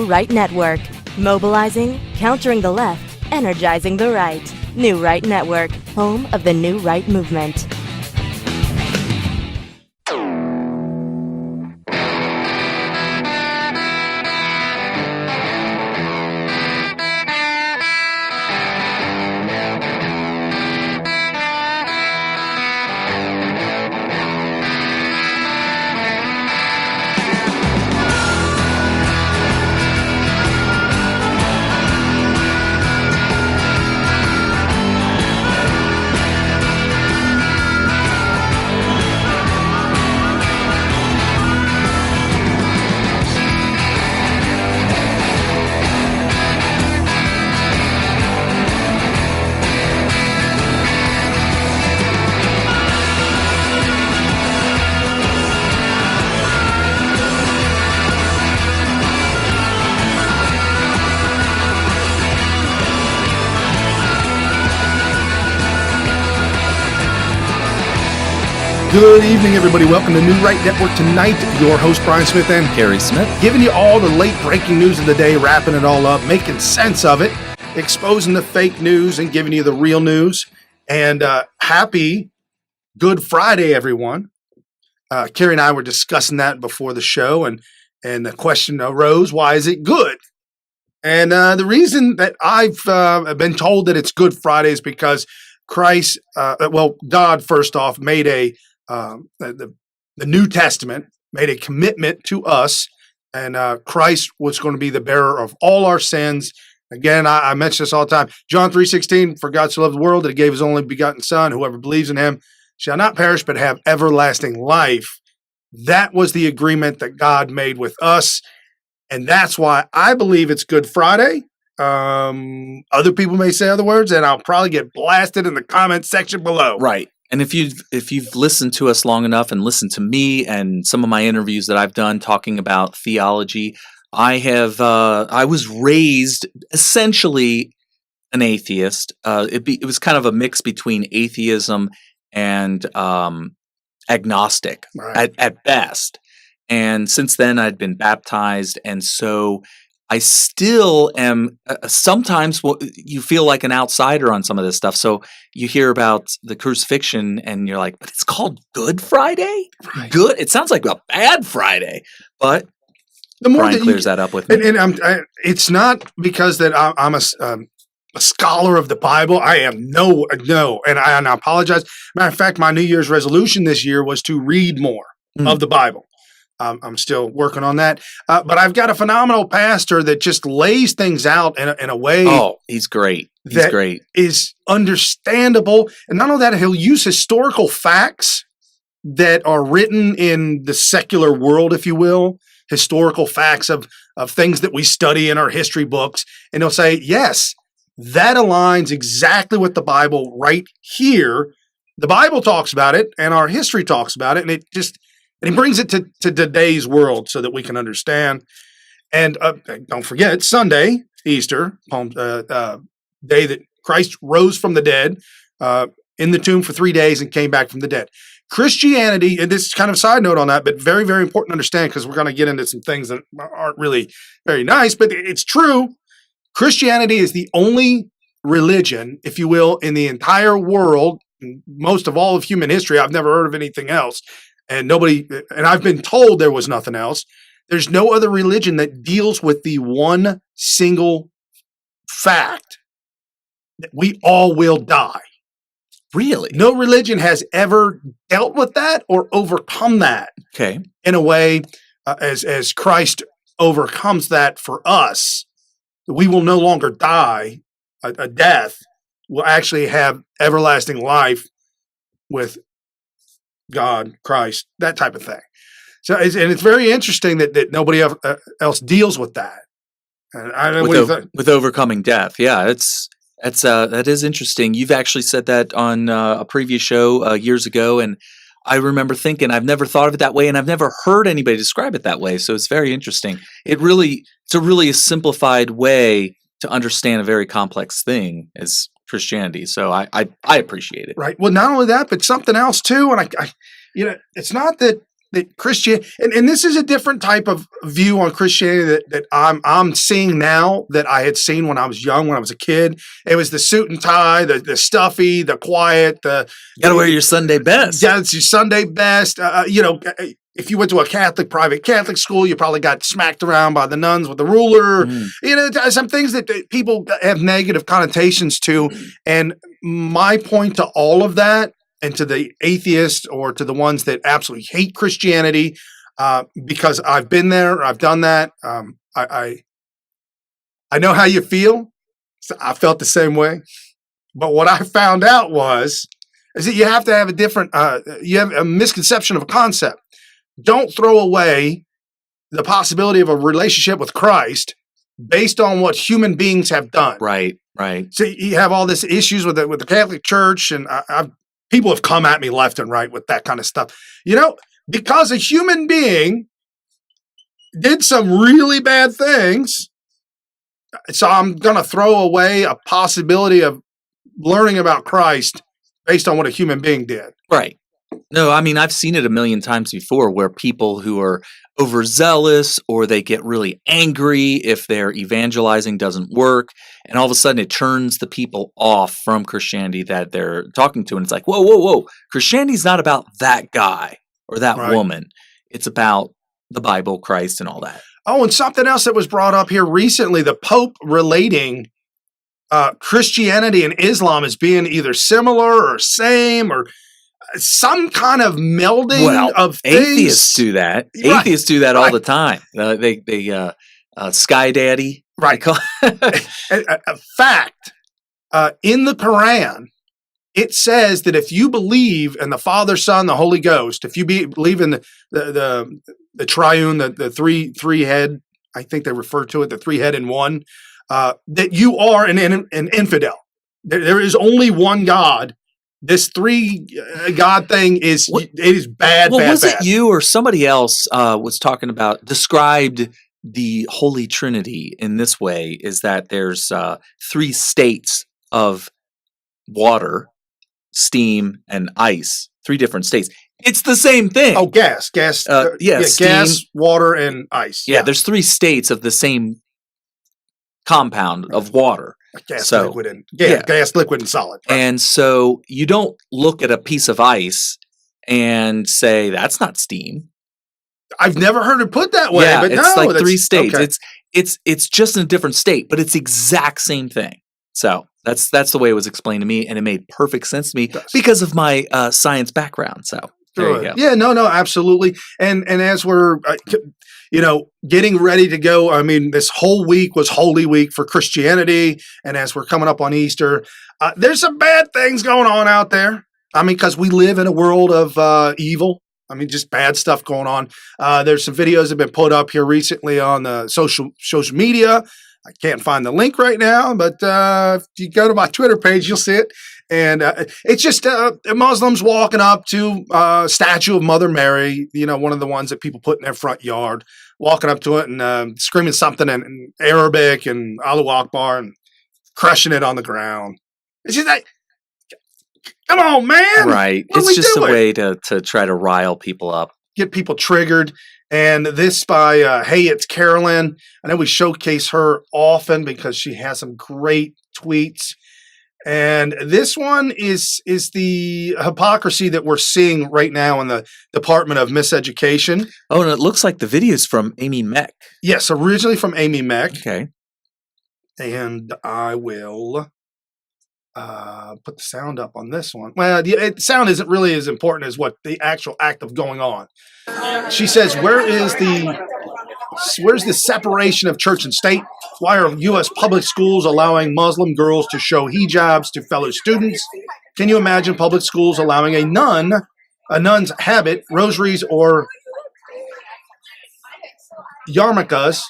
Right Network. Mobilizing, countering the left, energizing the right. New Right Network, home of the New Right movement. Good evening, everybody. Welcome to New Right Network tonight. Your host, Brian Smith and Gary Smith, giving you all the late breaking news of the day, wrapping it all up, making sense of it, exposing the fake news and giving you the real news. And happy Good Friday, everyone. Carrie and I were discussing that before the show, and the question arose, why is it good? And the reason that I've been told that it's Good Friday is because God, first off, made the New Testament made a commitment to us, and Christ was going to be the bearer of all our sins. Again, I mention this all the time. John 3:16, for God so loved the world that he gave his only begotten son, whoever believes in him shall not perish but have everlasting life. That was the agreement that God made with us, and that's why I believe it's Good Friday. Other people may say other words, and I'll probably get blasted in the comment section below. right? And if you've listened to us long enough and listened to me and some of my interviews that I've done talking about theology, I was raised essentially an atheist. It was kind of a mix between atheism and agnostic at best. And since then, I'd been baptized, and so I still am. Sometimes you feel like an outsider on some of this stuff. So you hear about the crucifixion, and you're like, "But it's called Good Friday. Right. Good. It sounds like a bad Friday." But The more Brian clears that up with me. and it's not because that I'm a scholar of the Bible. I am no, and I apologize. Matter of fact, my New Year's resolution this year was to read more of the Bible. I'm still working on that, but I've got a phenomenal pastor that just lays things out in a way. Oh, he's great. He's great. Is understandable, and not only that, he'll use historical facts that are written in the secular world, if you will, historical facts of things that we study in our history books, and he'll say, yes, that aligns exactly with the Bible right here. The Bible talks about it, and our history talks about it, and he brings it to today's world so that we can understand. And don't forget, Sunday, Easter, day that Christ rose from the dead, in the tomb for 3 days and came back from the dead. Christianity, and this is kind of a side note on that, but very, very important to understand because we're going to get into some things that aren't really very nice, but it's true. Christianity is the only religion, if you will, in the entire world, most of all of human history. I've never heard of anything else. And I've been told there was nothing else. There's no other religion that deals with the one single fact that we all will die. Really? No religion has ever dealt with that or overcome that. Okay. In a way, as Christ overcomes that for us, we will no longer die a death. We'll actually have everlasting life with God, Christ, that type of thing. So, it's very interesting that nobody else deals with that. And I don't know with overcoming death. Yeah, that is interesting. You've actually said that on a previous show years ago, and I remember thinking I've never thought of it that way, and I've never heard anybody describe it that way. So it's very interesting. It's a really simplified way to understand a very complex thing as Christianity. So I appreciate it. Right. Well, not only that, but something else too. And I it's not that that Christian, and this is a different type of view on Christianity that I'm seeing now that I had seen when I was young, when I was a kid. It was the suit and tie, the stuffy, the quiet, You got to wear your Sunday best. Yeah, it's your Sunday best. If you went to a private Catholic school, you probably got smacked around by the nuns with the ruler. Some things that people have negative connotations to. And my point to all of that, and to the atheists or to the ones that absolutely hate Christianity, because I've been there, I've done that. I know how you feel. So I felt the same way. But what I found out is that you have to have you have a misconception of a concept. Don't throw away the possibility of a relationship with Christ based on what human beings have done. Right. So you have all this issues with the Catholic Church, and people have come at me left and right with that kind of stuff. Because a human being did some really bad things, so I'm going to throw away a possibility of learning about Christ based on what a human being did. Right. No, I mean, I've seen it a million times before where people who are overzealous or they get really angry if their evangelizing doesn't work, and all of a sudden it turns the people off from Christianity that they're talking to. And it's like, whoa. Christianity's not about that guy or that woman. It's about the Bible, Christ, and all that. Oh, and something else that was brought up here recently, the Pope relating Christianity and Islam as being either similar or same or some kind of melding of things. Atheists do that. Right. Atheists do that all the time. They Sky Daddy. Right. A fact, in the Quran, it says that if you believe in the Father, Son, the Holy Ghost, if you believe in the triune, the three head, I think they refer to it, the three head in one, that you are an infidel. There is only one God. This three God thing is bad. Well, bad, was bad. it you or somebody else was talking about, described the Holy Trinity in this way, is that there's three states of water, steam, and ice, three different states. It's the same thing. Oh, gas, gas, gas, water, and ice. Yeah, there's three states of the same compound of water. Gas, liquid, and solid. Right. And so you don't look at a piece of ice and say that's not steam. I've never heard it put that way. Yeah, but it's like three states. Okay. It's just in a different state, but it's the exact same thing. So that's the way it was explained to me, and it made perfect sense to me because of my science background. So there you go. Yeah, no, absolutely. And as we're getting ready to go, I mean, this whole week was Holy Week for Christianity, and as we're coming up on Easter, there's some bad things going on out there. I mean, because we live in a world of evil. I mean, just bad stuff going on. There's some videos that have been put up here recently on the social media. I can't find the link right now, but if you go to my Twitter page, you'll see it. And it's just Muslims walking up to a statue of Mother Mary, one of the ones that people put in their front yard, walking up to it and screaming something in Arabic and Allahu Akbar and crushing it on the ground. It's just like, come on, man. Right. It's just a way to try to rile people up. Get people triggered. And this by Hey, It's Carolyn. I know we showcase her often because she has some great tweets. And this one is the hypocrisy that we're seeing right now in the Department of Miseducation. Oh, and it looks like the video is from Amy Meck. Yes, originally from Amy Meck. Okay. And I will put the sound up on this one. Well, the sound isn't really as important as what the actual act of going on. She says, where's the separation of church and state? Why are U.S. public schools allowing Muslim girls to show hijabs to fellow students? Can you imagine public schools allowing a nun's habit, rosaries, or yarmulkes?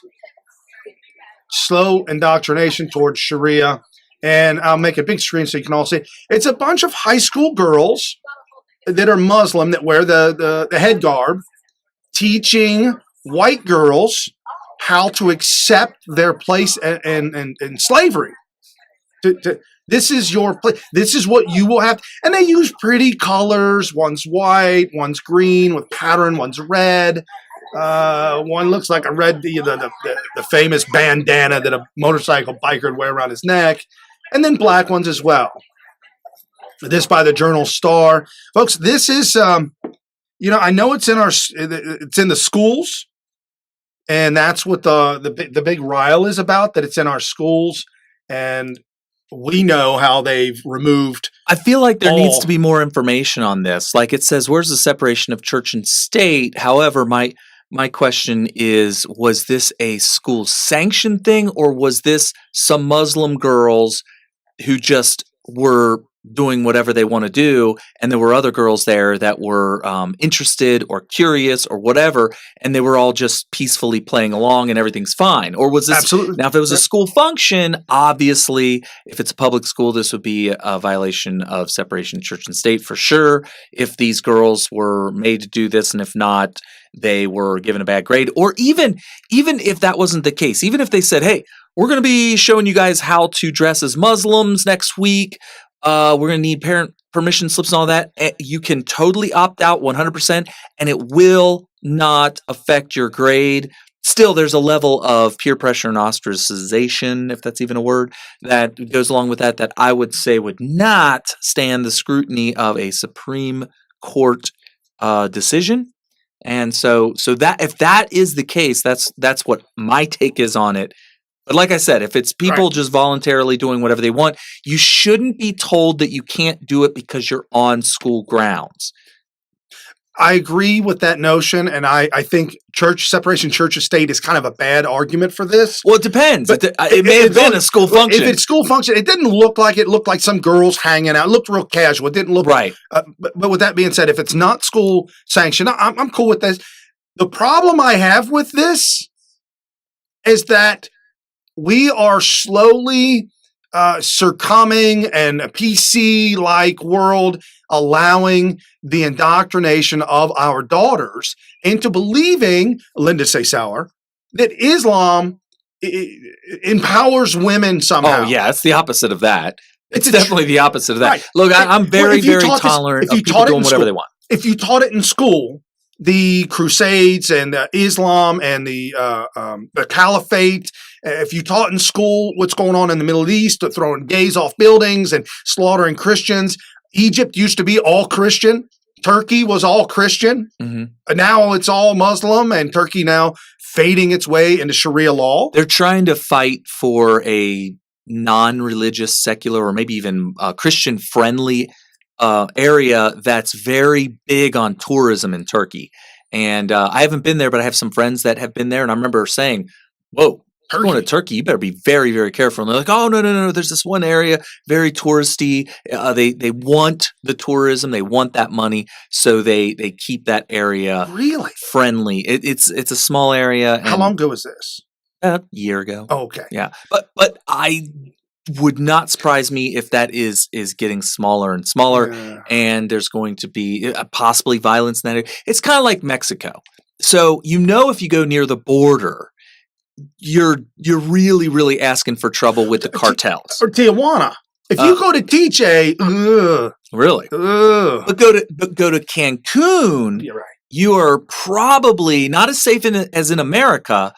Slow indoctrination towards Sharia. And I'll make a big screen so you can all see. It's a bunch of high school girls that are Muslim that wear the head garb, teaching white girls how to accept their place in slavery. This is your place. This is what you will have. And they use pretty colors. One's white, one's green with pattern, one's red. One looks like a red, the famous bandana that a motorcycle biker would wear around his neck. And then black ones as well. This by the Journal Star. Folks, this is, I know it's in the schools. And that's what the big rile is about, that it's in our schools. And we know how they've removed. I feel like there needs to be more information on this. Like it says, where's the separation of church and state? However, my question is, was this a school sanctioned thing, or was this some Muslim girls who just were doing whatever they want to do, and there were other girls there that were interested or curious or whatever, and they were all just peacefully playing along and everything's fine? Or was this Absolutely. Now if it was a school function, obviously if it's a public school, this would be a violation of separation of church and state for sure, if these girls were made to do this, and if not, they were given a bad grade. Or even if that wasn't the case, even if they said, hey, we're going to be showing you guys how to dress as Muslims next week, we're going to need parent permission slips and all that. You can totally opt out 100%, and it will not affect your grade. Still, there's a level of peer pressure and ostracization, if that's even a word, that goes along with that I would say would not stand the scrutiny of a Supreme Court decision. And so that if that is the case, that's what my take is on it. But like I said, if it's people just voluntarily doing whatever they want, you shouldn't be told that you can't do it because you're on school grounds. I agree with that notion, and I think separation church and state is kind of a bad argument for this. Well, it depends. But it may have been a school function. If it's school function, it didn't look like it. Looked like some girls hanging out. It looked real casual. It didn't look right. But with that being said, if it's not school sanctioned, I'm cool with this. The problem I have with this is that we are slowly succumbing, and a PC-like world allowing the indoctrination of our daughters into believing, Linda Say-Sauer, that Islam empowers women somehow. Oh, yeah, it's the opposite of that. It's definitely the opposite of that. Right. Look, I'm very, very tolerant of people doing whatever they want. If you taught it in school, the Crusades and Islam and the Caliphate, if you taught in school what's going on in the Middle East, throwing gays off buildings and slaughtering Christians. Egypt used to be all Christian. Turkey was all Christian. Mm-hmm. And now it's all Muslim, and Turkey now fading its way into Sharia law. They're trying to fight for a non-religious, secular, or maybe even Christian-friendly area that's very big on tourism in Turkey. And I haven't been there, but I have some friends that have been there, and I remember saying, whoa, you're going to Turkey, you better be very, very careful. And they're like, oh, no, there's this one area, very touristy. They want the tourism, they want that money, so they keep that area really friendly. It's a small area. How long ago was this? A year ago. Oh, okay. Yeah. But I would not surprise me if that is getting smaller and smaller, and there's going to be possibly violence in that area. It's kind of like Mexico. So if you go near the border, you're really, really asking for trouble with the cartels. Or Tijuana. If you go to TJ, really? But go to Cancun, you're right. You are probably not as safe as in America,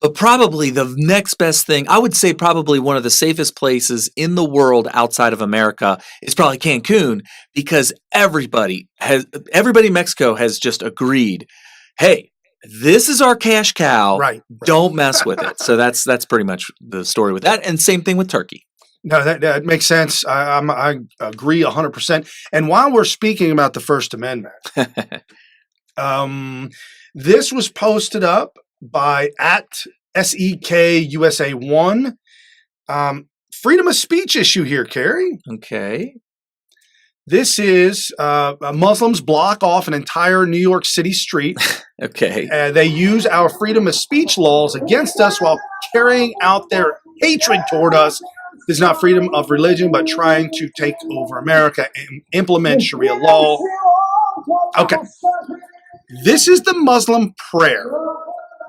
but probably the next best thing. I would say probably one of the safest places in the world outside of America is probably Cancun, because everybody in Mexico has just agreed, hey, this is our cash cow. Right. Don't mess with it. So that's pretty much the story with that. And same thing with Turkey. No, that makes sense. I agree 100%. And while we're speaking about the First Amendment, this was posted up by @SEKUSA1. Freedom of speech issue here, Carrie. Okay. This is Muslims block off an entire New York City street. Okay. They use our freedom of speech laws against us while carrying out their hatred toward us. This is not freedom of religion, but trying to take over America and implement Sharia law. Okay. This is the Muslim prayer.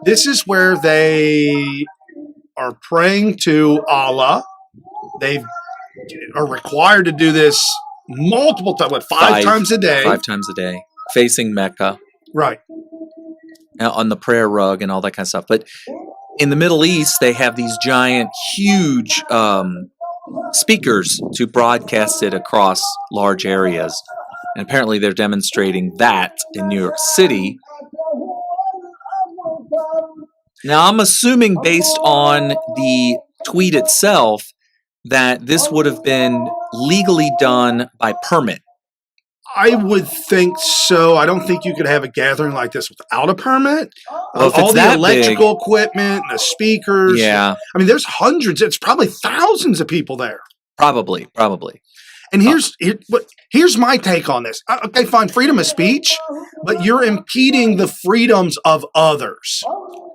This is where they are praying to Allah. They've are required to do this multiple times, five times a day. 5 times a day, facing Mecca. Right. On the prayer rug and all that kind of stuff. But in the Middle East, they have these giant, huge speakers to broadcast it across large areas. And apparently they're demonstrating that in New York City. Now, I'm assuming based on the tweet itself that this would have been legally done by permit. I would think so. I don't think you could have a gathering like this without a permit. Well, if all it's the that electrical equipment, the speakers. Yeah. I mean, there's hundreds. It's probably thousands of people there. Probably. And here's my take on this. Okay, fine, freedom of speech, but you're impeding the freedoms of others.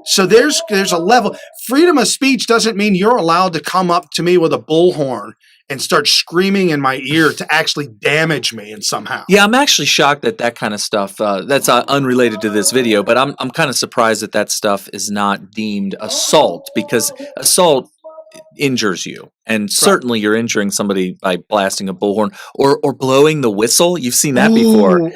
So there's a level. Freedom of speech doesn't mean you're allowed to come up to me with a bullhorn and start screaming in my ear to actually damage me and somehow. Yeah, I'm actually shocked at that kind of stuff. That's unrelated to this video, but I'm kind of surprised that stuff is not deemed assault, because assault injures you, and certainly you're injuring somebody by blasting a bullhorn or blowing the whistle. You've seen that before.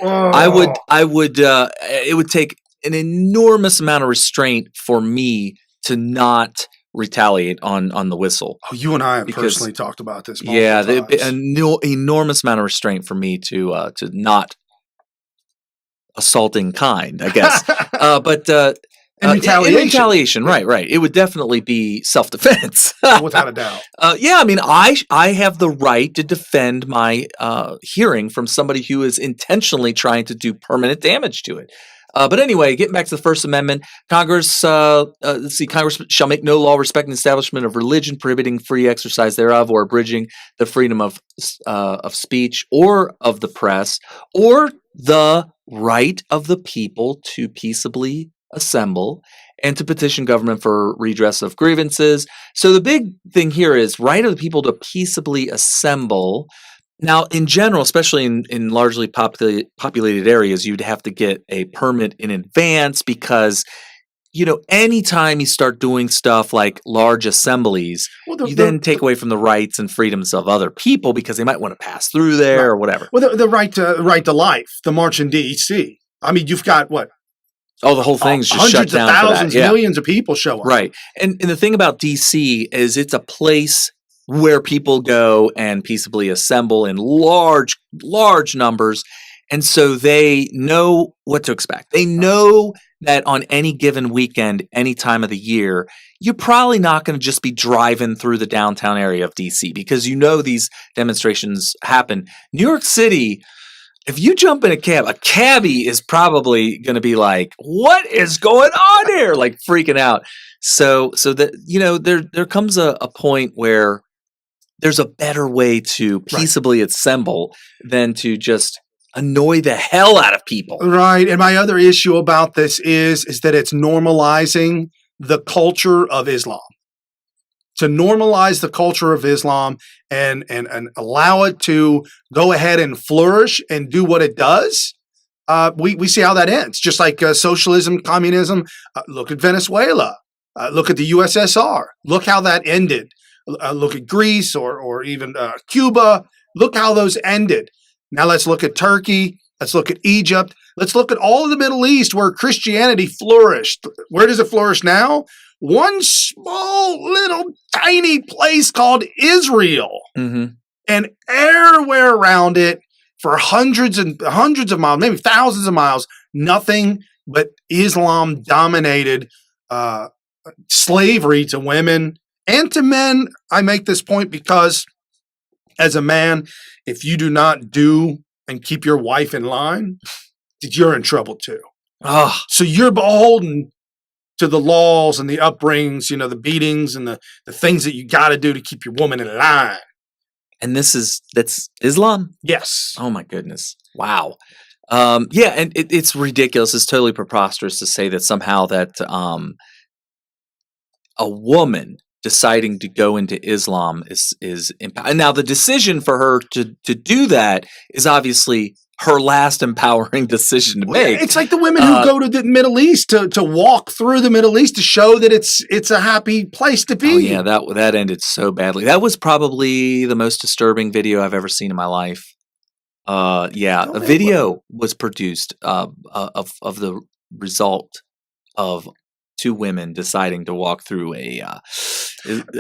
It would take an enormous amount of restraint for me to not retaliate on the whistle. Oh, you and I have personally talked about this. Yeah, an enormous amount of restraint for me to not assaulting kind, I guess. But in retaliation, right. It would definitely be self-defense, without a doubt. Yeah, I mean, I have the right to defend my hearing from somebody who is intentionally trying to do permanent damage to it. But anyway, getting back to the First Amendment, Congress shall make no law respecting the establishment of religion, prohibiting free exercise thereof, or abridging the freedom of speech or of the press, or the right of the people to peaceably assemble and to petition government for redress of grievances. So the big thing here is right of the people to peaceably assemble. Now, in general, especially in largely populated areas, you'd have to get a permit in advance because, anytime you start doing stuff like large assemblies, you then take away from the rights and freedoms of other people because they might want to pass through there or whatever. Well, the right to life, the march in D.C. I mean, you've got what? Oh, the whole thing's just shut down. Hundreds of thousands, millions of people show up. Right. And the thing about D.C. is it's a place where people go and peaceably assemble in large numbers. And so they know what to expect. They know that on any given weekend, any time of the year, you're probably not going to just be driving through the downtown area of DC because these demonstrations happen. New York City, if you jump in a cabbie is probably going to be like, what is going on here? Like freaking out. So that, there comes a point where there's a better way to peaceably assemble than to just annoy the hell out of people. Right. And my other issue about this is that it's normalizing the culture of Islam. To normalize the culture of Islam and allow it to go ahead and flourish and do what it does, we see how that ends. Just like socialism, communism. Look at Venezuela. Look at the USSR. Look how that ended. Look at Greece or even Cuba. Look how those ended. Now let's look at Turkey. Let's look at Egypt. Let's look at all of the Middle East where Christianity flourished. Where does it flourish now? One small little tiny place called Israel. Mm-hmm. And everywhere around it for hundreds and hundreds of miles, maybe thousands of miles, nothing but Islam dominated slavery to women and to men. I make this point because as a man, if you do not do and keep your wife in line, you're in trouble too. So you're beholden to the laws and the upbringings, the beatings and the things that you got to do to keep your woman in line. And that's Islam? Yes. Oh my goodness. Wow. Yeah, and it's ridiculous. It's totally preposterous to say that somehow that a woman deciding to go into Islam is now the decision for her to do that is obviously her last empowering decision to Well, yeah, make. it's like the women who go to the Middle East to walk through the Middle East to show that it's a happy place to be. Oh yeah, that ended so badly. That was probably the most disturbing video I've ever seen in my life. Yeah, No, a man, video was produced of the result of two women deciding to walk through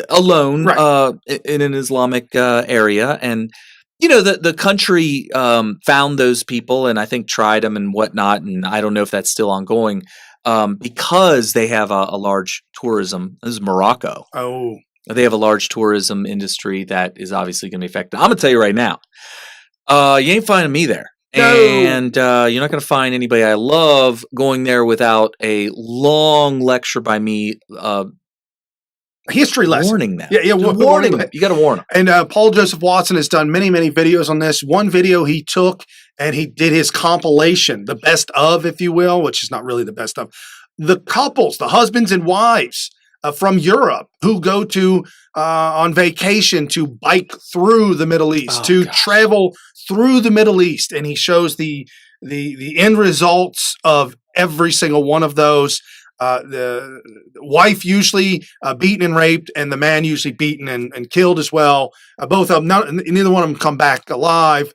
alone Right. in an Islamic area, and the country found those people and I think tried them and whatnot, and I don't know if that's still ongoing because they have a large tourism. This is Morocco. Oh, They have a large tourism industry that is obviously going to be affected. I'm gonna tell you right now, you ain't finding me there. No. And you're not going to find anybody I love going there without a long lecture by me history lesson. warning them. Yeah, Warning them. You got to warn them. And Paul Joseph Watson has done many, many videos on this. One video he took and he did his compilation, the best of, if you will, which is not really the best of, the couples, the husbands and wives from Europe who go to on vacation to bike through the Middle East, travel through the Middle East, and he shows the end results of every single one of those. The wife usually beaten and raped, and the man usually beaten and killed as well. Both of them, neither one of them come back alive.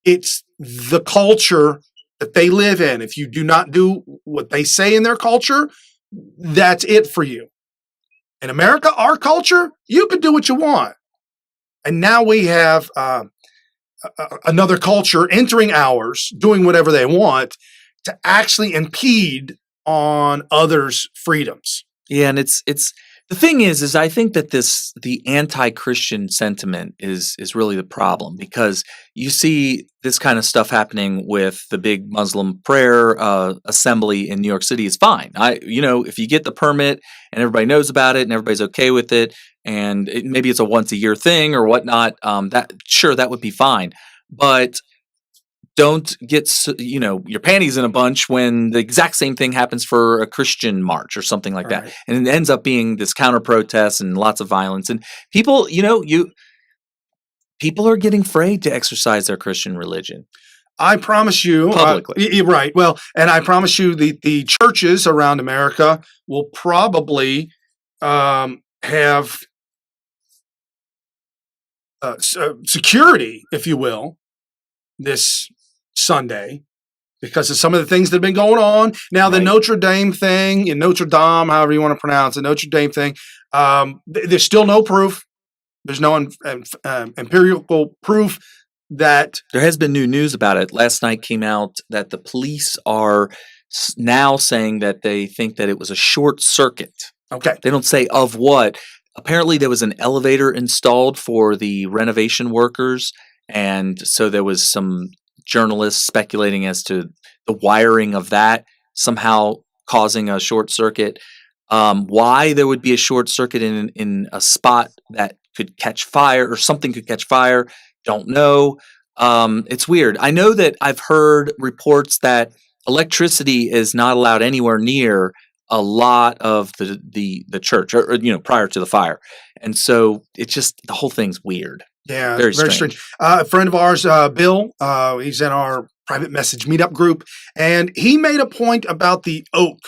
It's the culture that they live in. If you do not do what they say in their culture, that's it for you. In America, our culture, you can do what you want. And now we have another culture entering ours, doing whatever they want to actually impede on others' freedoms. Yeah, and it's the thing is I think that the anti-Christian sentiment is really the problem, because you see this kind of stuff happening with the big Muslim prayer assembly in New York City is fine. If you get the permit and everybody knows about it and everybody's okay with it, and maybe it's a once a year thing or whatnot, that would be fine. But don't get your panties in a bunch when the exact same thing happens for a Christian march or something like that, and it ends up being this counter protest and lots of violence, and people are getting afraid to exercise their Christian religion. I promise you, publicly, you're right. Well, and I promise you, the churches around America will probably have security, if you will, this Sunday, because of some of the things that have been going on. Now, the Notre Dame thing, in Notre Dame, however you want to pronounce it, Notre Dame thing, there's still no proof. There's no empirical proof that... There has been new news about it. Last night came out that the police are now saying that they think that it was a short circuit. Okay. They don't say of what. Apparently, there was an elevator installed for the renovation workers, and so there was some journalists speculating as to the wiring of that somehow causing a short circuit. Why there would be a short circuit in a spot that could catch fire or something could catch fire, don't know. It's weird. I know that I've heard reports that electricity is not allowed anywhere near a lot of the church, or prior to the fire, and so it's just the whole thing's weird. Yeah, very strange. A friend of ours, Bill, he's in our private message meetup group, and he made a point about the oak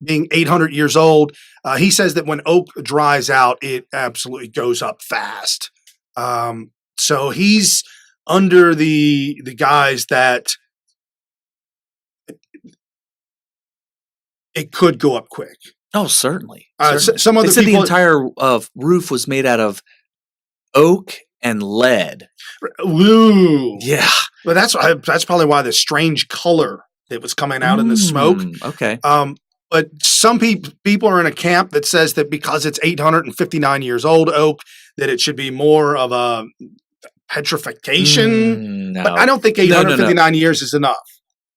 being 800 years old. He says that when oak dries out, it absolutely goes up fast. So he's under the guise that it could go up quick. Oh, certainly. Some other they said people, the entire roof was made out of oak and lead. Ooh. Yeah. But that's probably why the strange color that was coming out in the smoke. Okay. But some people are in a camp that says that because it's 859 years old oak, that it should be more of a petrification. No. But I don't think 859 years is enough.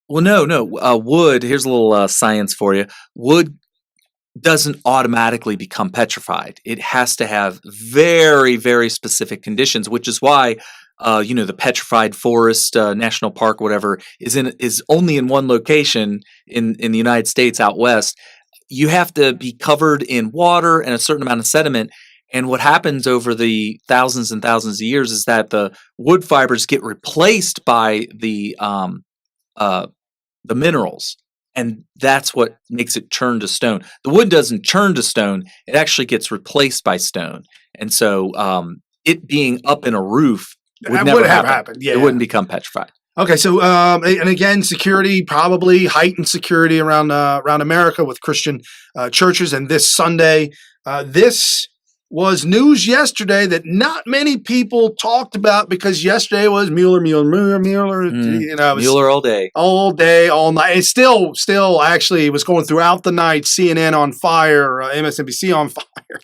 Well, no. Wood, here's a little science for you. Wood doesn't automatically become petrified. It has to have very, very specific conditions, which is why the Petrified Forest National Park, whatever, is only in one location in the United States out west. You have to be covered in water and a certain amount of sediment. And what happens over the thousands and thousands of years is that the wood fibers get replaced by the the minerals. And that's what makes it turn to stone. The wood doesn't turn to stone. It actually gets replaced by stone. And so it being up in a roof would That never would have happen. happened. Yeah. It wouldn't become petrified. Okay, so and again, security, probably heightened security around America with Christian churches. And this Sunday, this was news yesterday that not many people talked about because yesterday was Mueller. You know, it was Mueller all day. all day, all night. It's still actually, it was going throughout the night. CNN on fire, MSNBC on fire.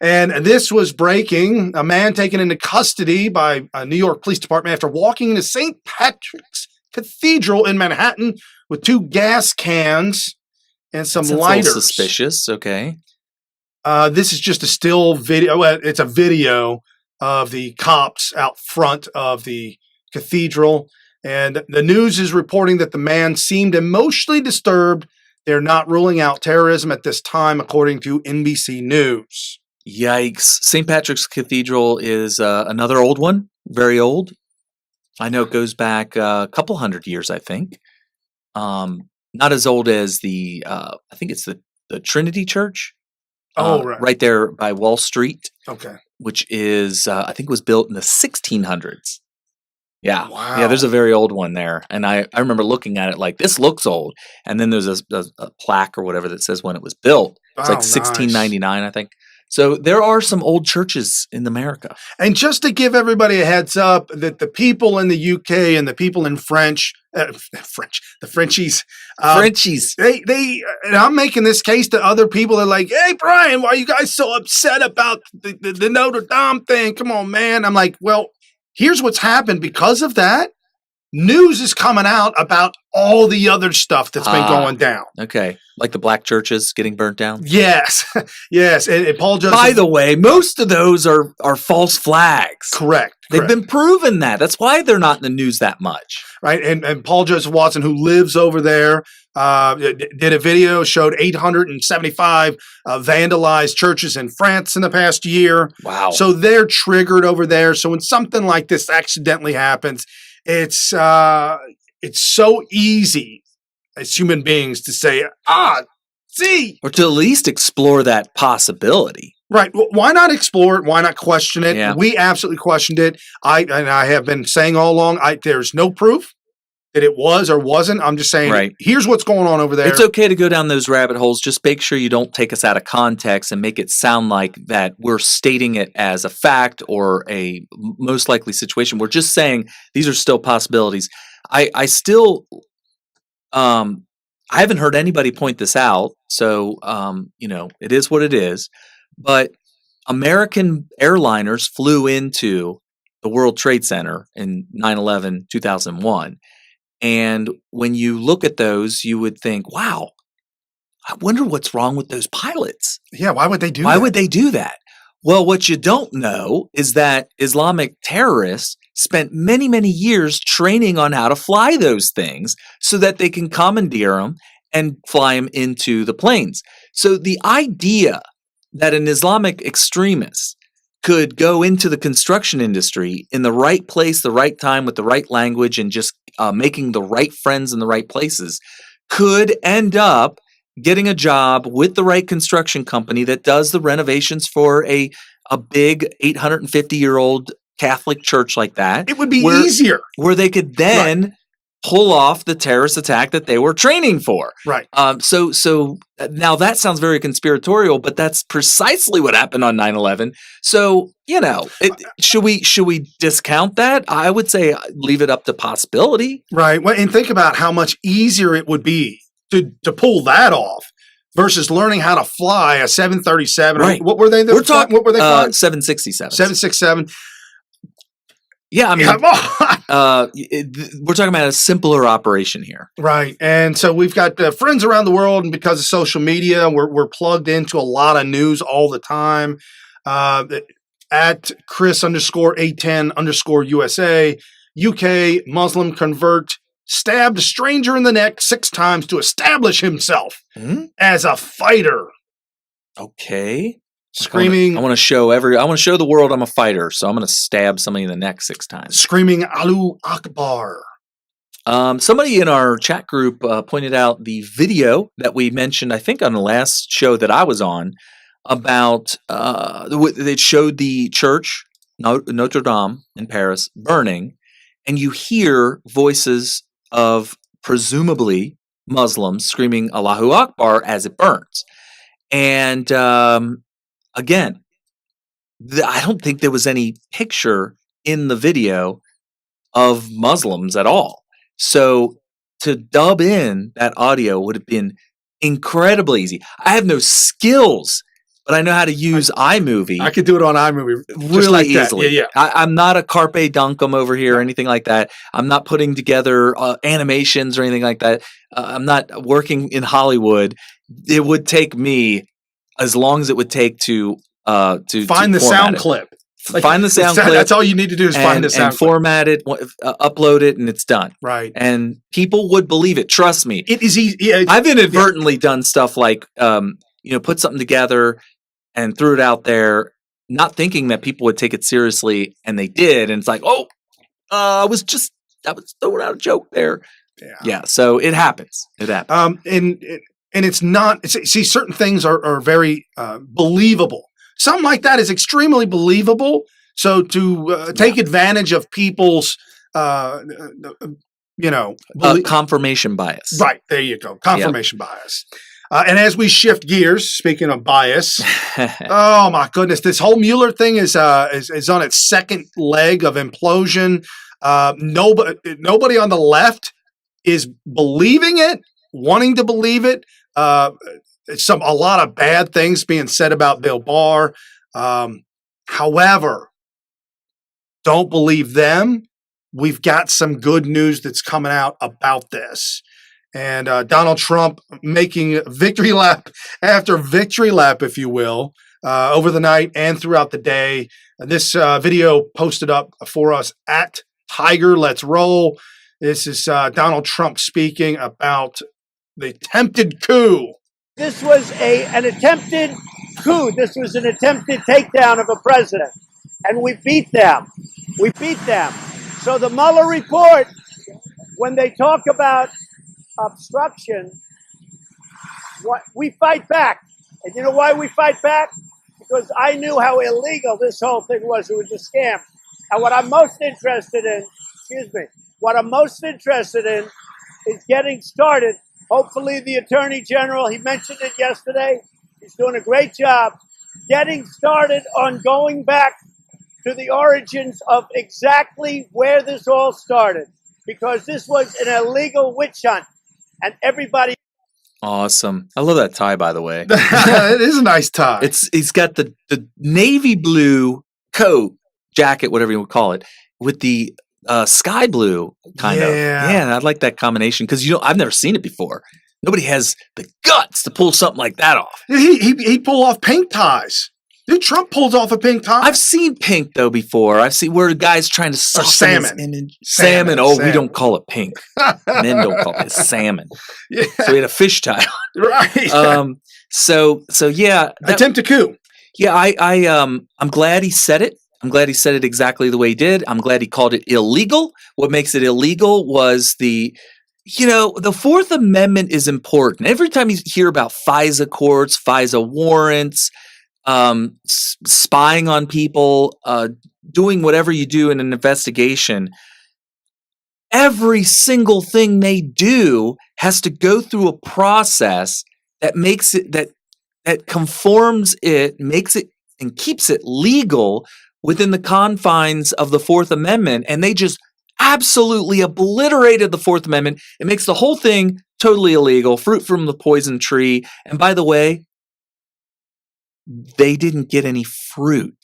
And this was breaking. A man taken into custody by a New York Police Department after walking into St. Patrick's Cathedral in Manhattan with 2 gas cans and some Sounds lighters. a little suspicious. Okay. This is just a still video. Well, it's a video of the cops out front of the cathedral. And the news is reporting that the man seemed emotionally disturbed. They're not ruling out terrorism at this time, according to NBC News. Yikes. St. Patrick's Cathedral is another old one, very old. I know it goes back a couple hundred years, I think. Not as old as I think it's the Trinity Church. Right. Right there by Wall Street, Okay. which is, I think was built in the 1600s. Yeah. Wow. Yeah, there's a very old one there. And I remember looking at it like, this looks old. And then there's a plaque or whatever that says when it was built. It's like 1699, I think. So there are some old churches in America. And just to give everybody a heads up that the people in the UK and the people in the Frenchies, Frenchies. they and I'm making this case to other people that are like, hey, Brian, why are you guys so upset about the Notre Dame thing? Come on, man. I'm like, well, here's what's happened because of that. News is coming out about all the other stuff that's been going down. Okay. Like the black churches getting burnt down? Yes. Yes. And Paul Joseph. By the way, most of those are false flags. Correct. They've been proven that. That's why they're not in the news that much. Right. And Paul Joseph Watson, who lives over there, did a video, showed 875 vandalized churches in France in the past year. Wow. So they're triggered over there. So when something like this accidentally happens, it's so easy as human beings to say, see. Or to at least explore that possibility. Right. Well, why not explore it? Why not question it? Yeah. We absolutely questioned it. I have been saying all along, there's no proof that it was or wasn't. I'm just saying, Here's what's going on over there. It's okay to go down those rabbit holes. Just make sure you don't take us out of context and make it sound like that we're stating it as a fact or a most likely situation. We're just saying these are still possibilities. I still, I haven't heard anybody point this out. So, it is what it is. But American airliners flew into the World Trade Center in 9/11, 2001. And when you look at those, you would think, wow, I wonder what's wrong with those pilots. Yeah, why would they do that? Why would they do that? Well, what you don't know is that Islamic terrorists spent many, many years training on how to fly those things so that they can commandeer them and fly them into the planes. So the idea that an Islamic extremist could go into the construction industry in the right place, the right time, with the right language, and just making the right friends in the right places, could end up getting a job with the right construction company that does the renovations for a big 850-year-old Catholic church like that. It would be easier. Where they could then pull off the terrorist attack that they were training for. Right. So now that sounds very conspiratorial, but that's precisely what happened on 9/11. So, should we discount that? I would say leave it up to possibility. Right. Well, and think about how much easier it would be to pull that off versus learning how to fly a 737. Right. What were they? What were they flying? 767. 767. Yeah, I mean, we're talking about a simpler operation here. Right. And so we've got friends around the world, and because of social media, we're plugged into a lot of news all the time. At Chris_A10_USA, UK Muslim convert stabbed a stranger in the neck 6 times to establish himself as a fighter. Okay. Screaming. I want to show the world I'm a fighter, so I'm going to stab somebody in the neck 6 times. Screaming Allahu Akbar. Somebody in our chat group pointed out the video that we mentioned, I think, on the last show that I was on, about it showed the church, Notre Dame in Paris, burning, and you hear voices of presumably Muslims screaming Allahu Akbar as it burns. And again, I don't think there was any picture in the video of Muslims at all. So to dub in that audio would have been incredibly easy. I have no skills, but I know how to use iMovie. I could do it on iMovie really like easily. Yeah. I'm not a Carpe Dunkum over here or anything like that. I'm not putting together animations or anything like that. I'm not working in Hollywood. It would take me as long as it would take to find the sound clip. Find the sound clip. That's all you need to do is find the sound and format it, upload it, and it's done. Right. And people would believe it. Trust me. It is easy. Yeah, I've inadvertently done stuff like, put something together and threw it out there, not thinking that people would take it seriously, and they did. And it's like, I was throwing out a joke there. Yeah. So it happens. It happens. And it's not. See, certain things are very believable. Something like that is extremely believable. So to take advantage of people's, confirmation bias. Right. There you go. Confirmation bias. And as we shift gears, speaking of bias, oh my goodness, this whole Mueller thing is on its second leg of implosion. Nobody on the left is believing it, wanting to believe it. A lot of bad things being said about Bill Barr. However, don't believe them. We've got some good news that's coming out about this. And Donald Trump making victory lap after victory lap, if you will, over the night and throughout the day. This video posted up for us at Tiger Let's Roll. This is Donald Trump speaking about the attempted coup. This was an attempted coup. This was an attempted takedown of a president. And we beat them. We beat them. So the Mueller report, when they talk about obstruction, we fight back. And you know why we fight back? Because I knew how illegal this whole thing was. It was a scam. And what I'm most interested in, is getting started. Hopefully the Attorney General, he mentioned it yesterday, he's doing a great job getting started on going back to the origins of exactly where this all started. Because this was an illegal witch hunt. And everybody... Awesome. I love that tie, by the way. It is a nice tie. He's got the navy blue coat, jacket, whatever you would call it, with the sky blue kind of. Yeah, I like that combination because I've never seen it before. Nobody has the guts to pull something like that off. He pull off pink ties. Dude, Trump pulls off a pink tie. I've seen pink though before. I've seen where the guy's trying to soften his image. Salmon. We don't call it pink. Men don't call it salmon. Yeah. So he had a fish tie on. Right. So yeah. Attempt to coup. Yeah, I'm glad he said it. I'm glad he said it exactly the way he did. I'm glad he called it illegal. What makes it illegal was the Fourth Amendment is important. Every time you hear about FISA courts, FISA warrants, spying on people, doing whatever you do in an investigation, every single thing they do has to go through a process that makes it that conforms it, makes it and keeps it legal within the confines of the Fourth Amendment, and they just absolutely obliterated the Fourth Amendment. It makes the whole thing totally illegal, fruit from the poison tree. And by the way, they didn't get any fruit.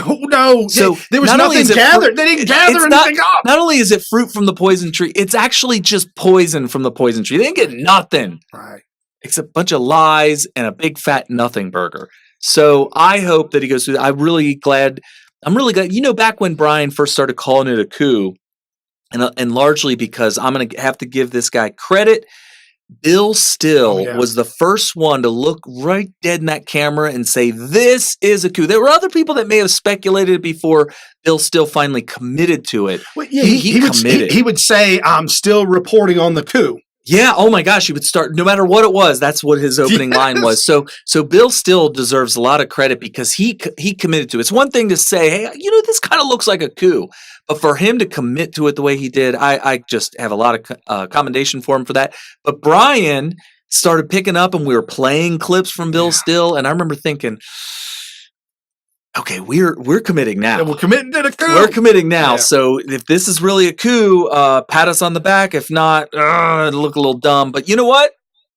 Oh, no. So there was nothing gathered. They didn't gather anything up. Not only is it fruit from the poison tree, it's actually just poison from the poison tree. They didn't get nothing. Right. Except a bunch of lies and a big fat nothing burger. So I hope that he goes through that. I'm really glad. Back when Brian first started calling it a coup, and largely because I'm going to have to give this guy credit. Bill Still Oh, yeah. was the first one to look right dead in that camera and say, this is a coup. There were other people that may have speculated before Bill Still finally committed to it. Well, yeah, He would, committed. he would say, I'm still reporting on the coup. Yeah. Oh my gosh. He would start no matter what it was. That's what his opening line was. So Bill Still deserves a lot of credit because he committed to it. It's one thing to say, hey, this kind of looks like a coup, but for him to commit to it the way he did, I just have a lot of commendation for him for that. But Brian started picking up and we were playing clips from Bill Still. And I remember thinking, okay, we're committing now. And we're committing to the coup. We're committing now. Yeah. So if this is really a coup, pat us on the back. If not, it'll look a little dumb. But you know what?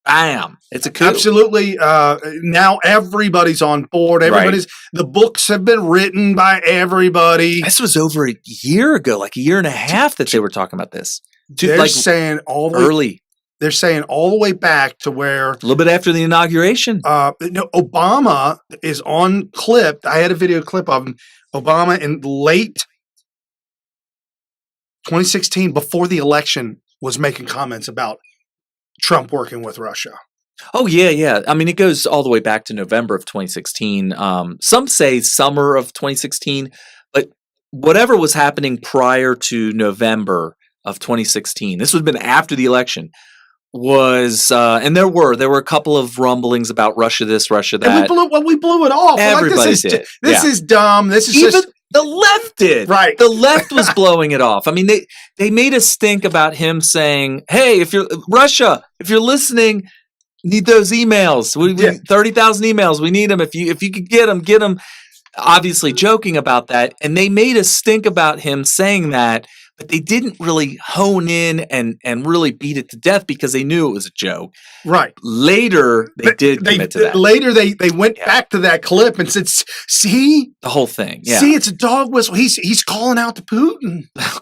Bam. It's a coup. Absolutely. Now everybody's on board. The books have been written by everybody. This was over a year ago, like a year and a half that they were talking about this. They're saying all the early. They're saying all the way back to where A little bit after the inauguration. Obama is on clip. I had a video clip of him. Obama in late 2016, before the election, was making comments about Trump working with Russia. Oh, yeah. I mean, it goes all the way back to November of 2016. Some say summer of 2016, but whatever was happening prior to November of 2016, this would have been after the election, was and there were a couple of rumblings about Russia this, Russia that. And we blew it off. Everybody did. This is dumb. This is Even just the left did. Right. The left was blowing it off. I mean, they made a stink about him saying, "Hey, if you're Russia, if you're listening, need those emails. We 30,000 emails. We need them. If you could get them." Obviously joking about that, and they made a stink about him saying that. But they didn't really hone in and really beat it to death because they knew it was a joke. Right. Later, they commit to that. Later, they went back to that clip and said, see? The whole thing. Yeah. See, it's a dog whistle. He's calling out to Putin. Oh,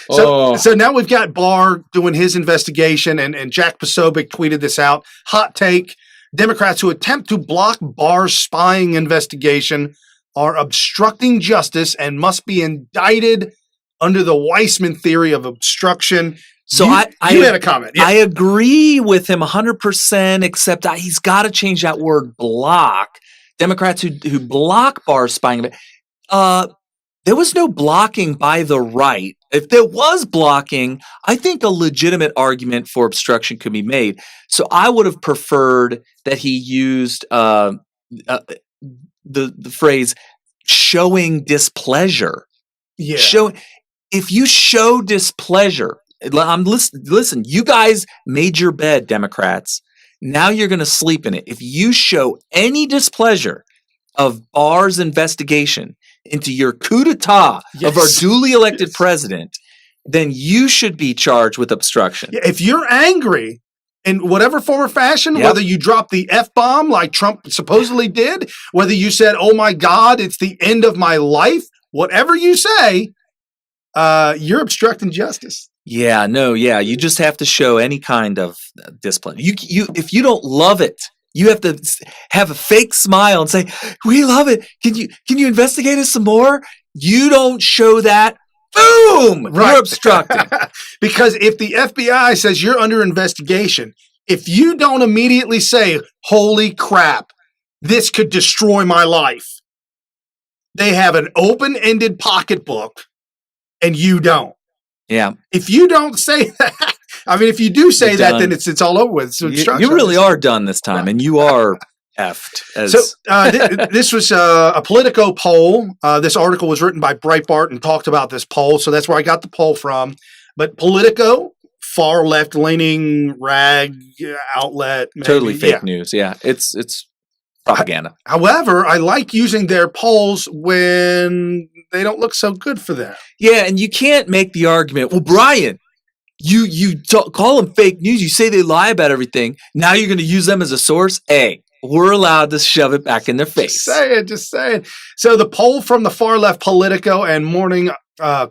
God. So now we've got Barr doing his investigation, and Jack Posobiec tweeted this out. Hot take: Democrats who attempt to block Barr's spying investigation are obstructing justice and must be indicted under the Weissman theory of obstruction. So you had a comment. Yeah. I agree with him 100%, except he's got to change that word block. Democrats who block Barr spying, there was no blocking by the right. If there was blocking, I think a legitimate argument for obstruction could be made. So I would have preferred that he used the phrase showing displeasure. Yeah. If you show displeasure, listen, you guys made your bed, Democrats. Now you're going to sleep in it. If you show any displeasure of Barr's investigation into your coup d'etat of our duly elected president, then you should be charged with obstruction. Yeah, if you're angry in whatever form or fashion, whether you drop the F-bomb like Trump supposedly did, whether you said, oh my God, it's the end of my life, whatever you say, you're obstructing justice. You just have to show any kind of discipline. If you don't love it, you have to have a fake smile and say, "We love it. Can you investigate us some more?" You don't show that. Boom! You're obstructing. Because if the FBI says you're under investigation, if you don't immediately say, "Holy crap, this could destroy my life," they have an open-ended pocketbook. And you don't. Yeah. If you don't say that, I mean, if you do say that, then it's all over with. So you really are done this time, and you are effed. This was a Politico poll. This article was written by Breitbart and talked about this poll, so that's where I got the poll from. But Politico, far left-leaning rag outlet, maybe. Totally fake news. Yeah, it's propaganda. However, I like using their polls when they don't look so good for them. Yeah, and you can't make the argument, well, Brian, you call them fake news. You say they lie about everything. Now you're going to use them as a source? Hey, we're allowed to shove it back in their face. Just saying. So the poll from the far left Politico and Morning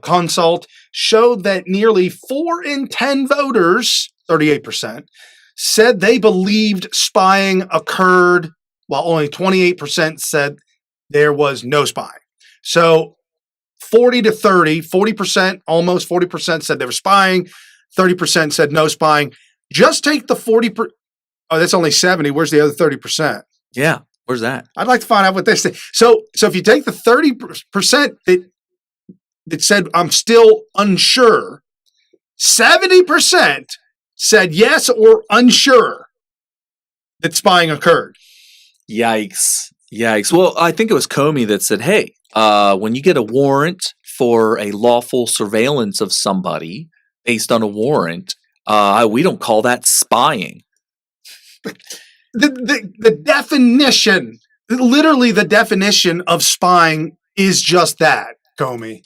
Consult showed that nearly 4 in 10 voters, 38%, said they believed spying occurred, while only 28% said there was no spying. So 40 to 30, 40%, almost 40% said they were spying, 30% said no spying. Just take the 40%. Oh, that's only 70. Where's the other 30%? Yeah. Where's that? I'd like to find out what they say. So if you take the 30% that said, I'm still unsure, 70% said yes or unsure that spying occurred. Yikes. Well, I think it was Comey that said, hey, when you get a warrant for a lawful surveillance of somebody based on a warrant, we don't call that spying. The definition, literally the definition of spying is just that, Comey.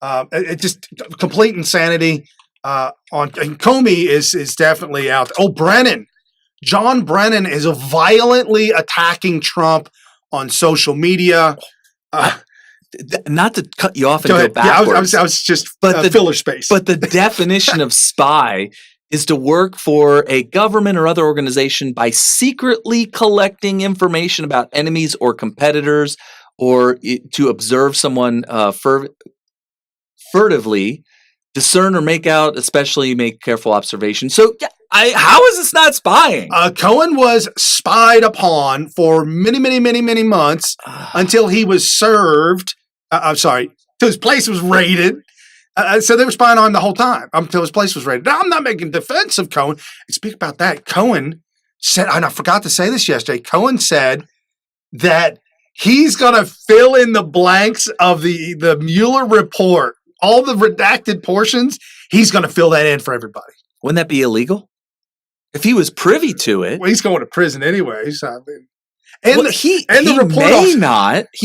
It just complete insanity. And Comey is definitely out. Oh, John Brennan is violently attacking Trump on social media. Not to cut you off and go backwards. I was just filler space. But the definition of spy is to work for a government or other organization by secretly collecting information about enemies or competitors, or to observe someone furtively, discern or make out, especially make careful observation. So how is this not spying? Cohen was spied upon for many, many, many, many months until he was served. Till his place was raided. So they were spying on him the whole time until his place was raided. Now, I'm not making defense of Cohen. I speak about that. Cohen said, and I forgot to say this yesterday, Cohen said that he's going to fill in the blanks of the Mueller report. All the redacted portions, he's going to fill that in for everybody. Wouldn't that be illegal? If he was privy to it. Well, he's going to prison anyways. He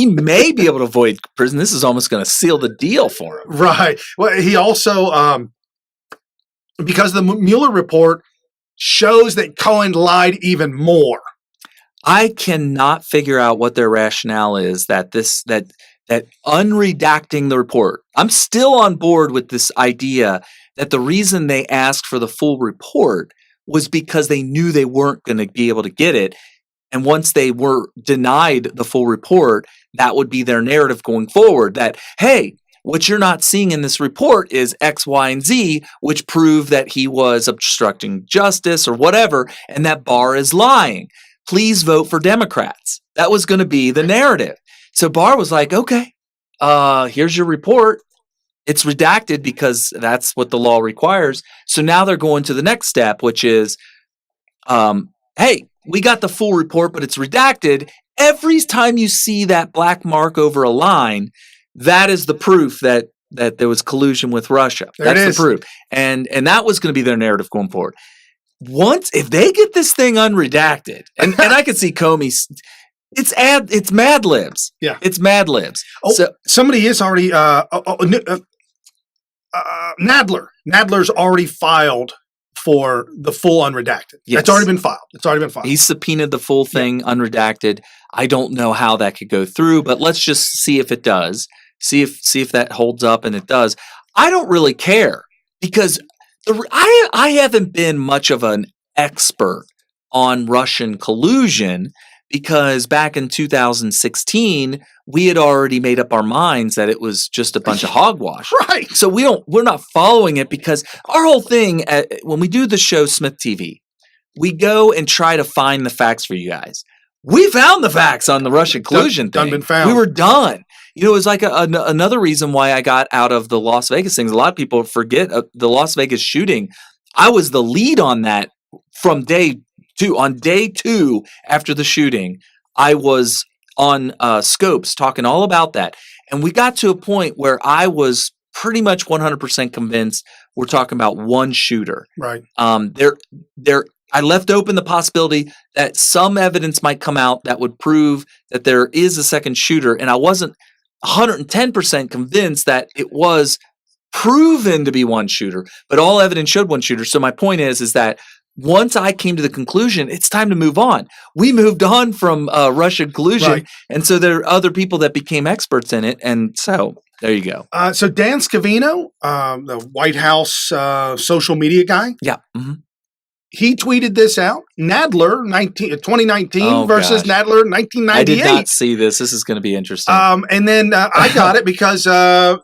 may be able to avoid prison. This is almost going to seal the deal for him. Right. Well, he also, because the Mueller report shows that Cohen lied even more. I cannot figure out what their rationale is that unredacting the report. I'm still on board with this idea that the reason they asked for the full report was because they knew they weren't going to be able to get it. And once they were denied the full report, that would be their narrative going forward that, hey, what you're not seeing in this report is X, Y, and Z, which prove that he was obstructing justice or whatever, and that Barr is lying. Please vote for Democrats. That was going to be the narrative. So Barr was like, okay, here's your report. It's redacted because that's what the law requires. So now they're going to the next step, which is, hey, we got the full report, but it's redacted. Every time you see that black mark over a line, that is the proof that there was collusion with Russia. That's the proof. And that was going to be their narrative going forward. If they get this thing unredacted, and I could see Comey, it's Mad Libs. Yeah. It's Mad Libs. Oh, so somebody is already, Nadler's already filed for the full unredacted. Yes. It's already been filed. He subpoenaed the full thing unredacted. I don't know how that could go through, but let's just see if it does. See if that holds up, and it does. I don't really care because I haven't been much of an expert on Russian collusion because back in 2016 we had already made up our minds that it was just a bunch of hogwash. Right. So we're not following it because our whole thing when we do the show Smith TV, we go and try to find the facts for you guys. We found the facts on the Russian collusion thing. Been found. We were done. You know, it was like another reason why I got out of the Las Vegas things. A lot of people forget the Las Vegas shooting. I was the lead on that from day two. On day 2 after the shooting, I was on Scopes talking all about that. And we got to a point where I was pretty much 100% convinced we're talking about one shooter. Right. I left open the possibility that some evidence might come out that would prove that there is a second shooter. And I wasn't 110% convinced that it was proven to be one shooter, but all evidence showed one shooter. So my point is that once I came to the conclusion, it's time to move on. We moved on from Russian collusion. Right. And so there are other people that became experts in it. And so there you go. So Dan Scavino, the White House social media guy. Yeah. Mm-hmm. He tweeted this out. Nadler 2019 versus Nadler 1998. I did not see this. This is going to be interesting. And then I got it because I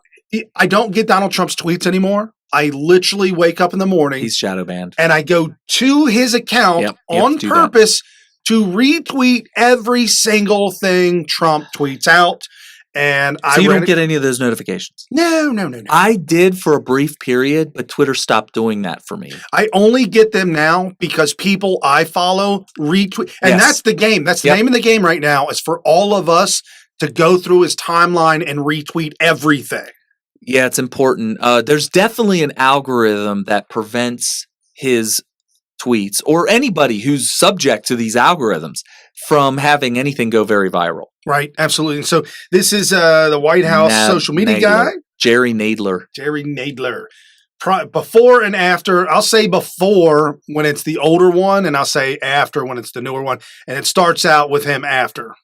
don't get Donald Trump's tweets anymore. I literally wake up in the morning. He's shadow banned. And I go to his account on purpose to retweet every single thing Trump tweets out. And so you don't get any of those notifications? No. I did for a brief period, but Twitter stopped doing that for me. I only get them now because people I follow retweet. And that's the game. That's the name of the game right now, is for all of us to go through his timeline and retweet everything. Yeah, it's important. There's definitely an algorithm that prevents his tweets, or anybody who's subject to these algorithms, from having anything go very viral. Right, absolutely. So this is the White House social media guy. Jerry Nadler. Before and after, I'll say before when it's the older one, and I'll say after when it's the newer one. And it starts out with him after.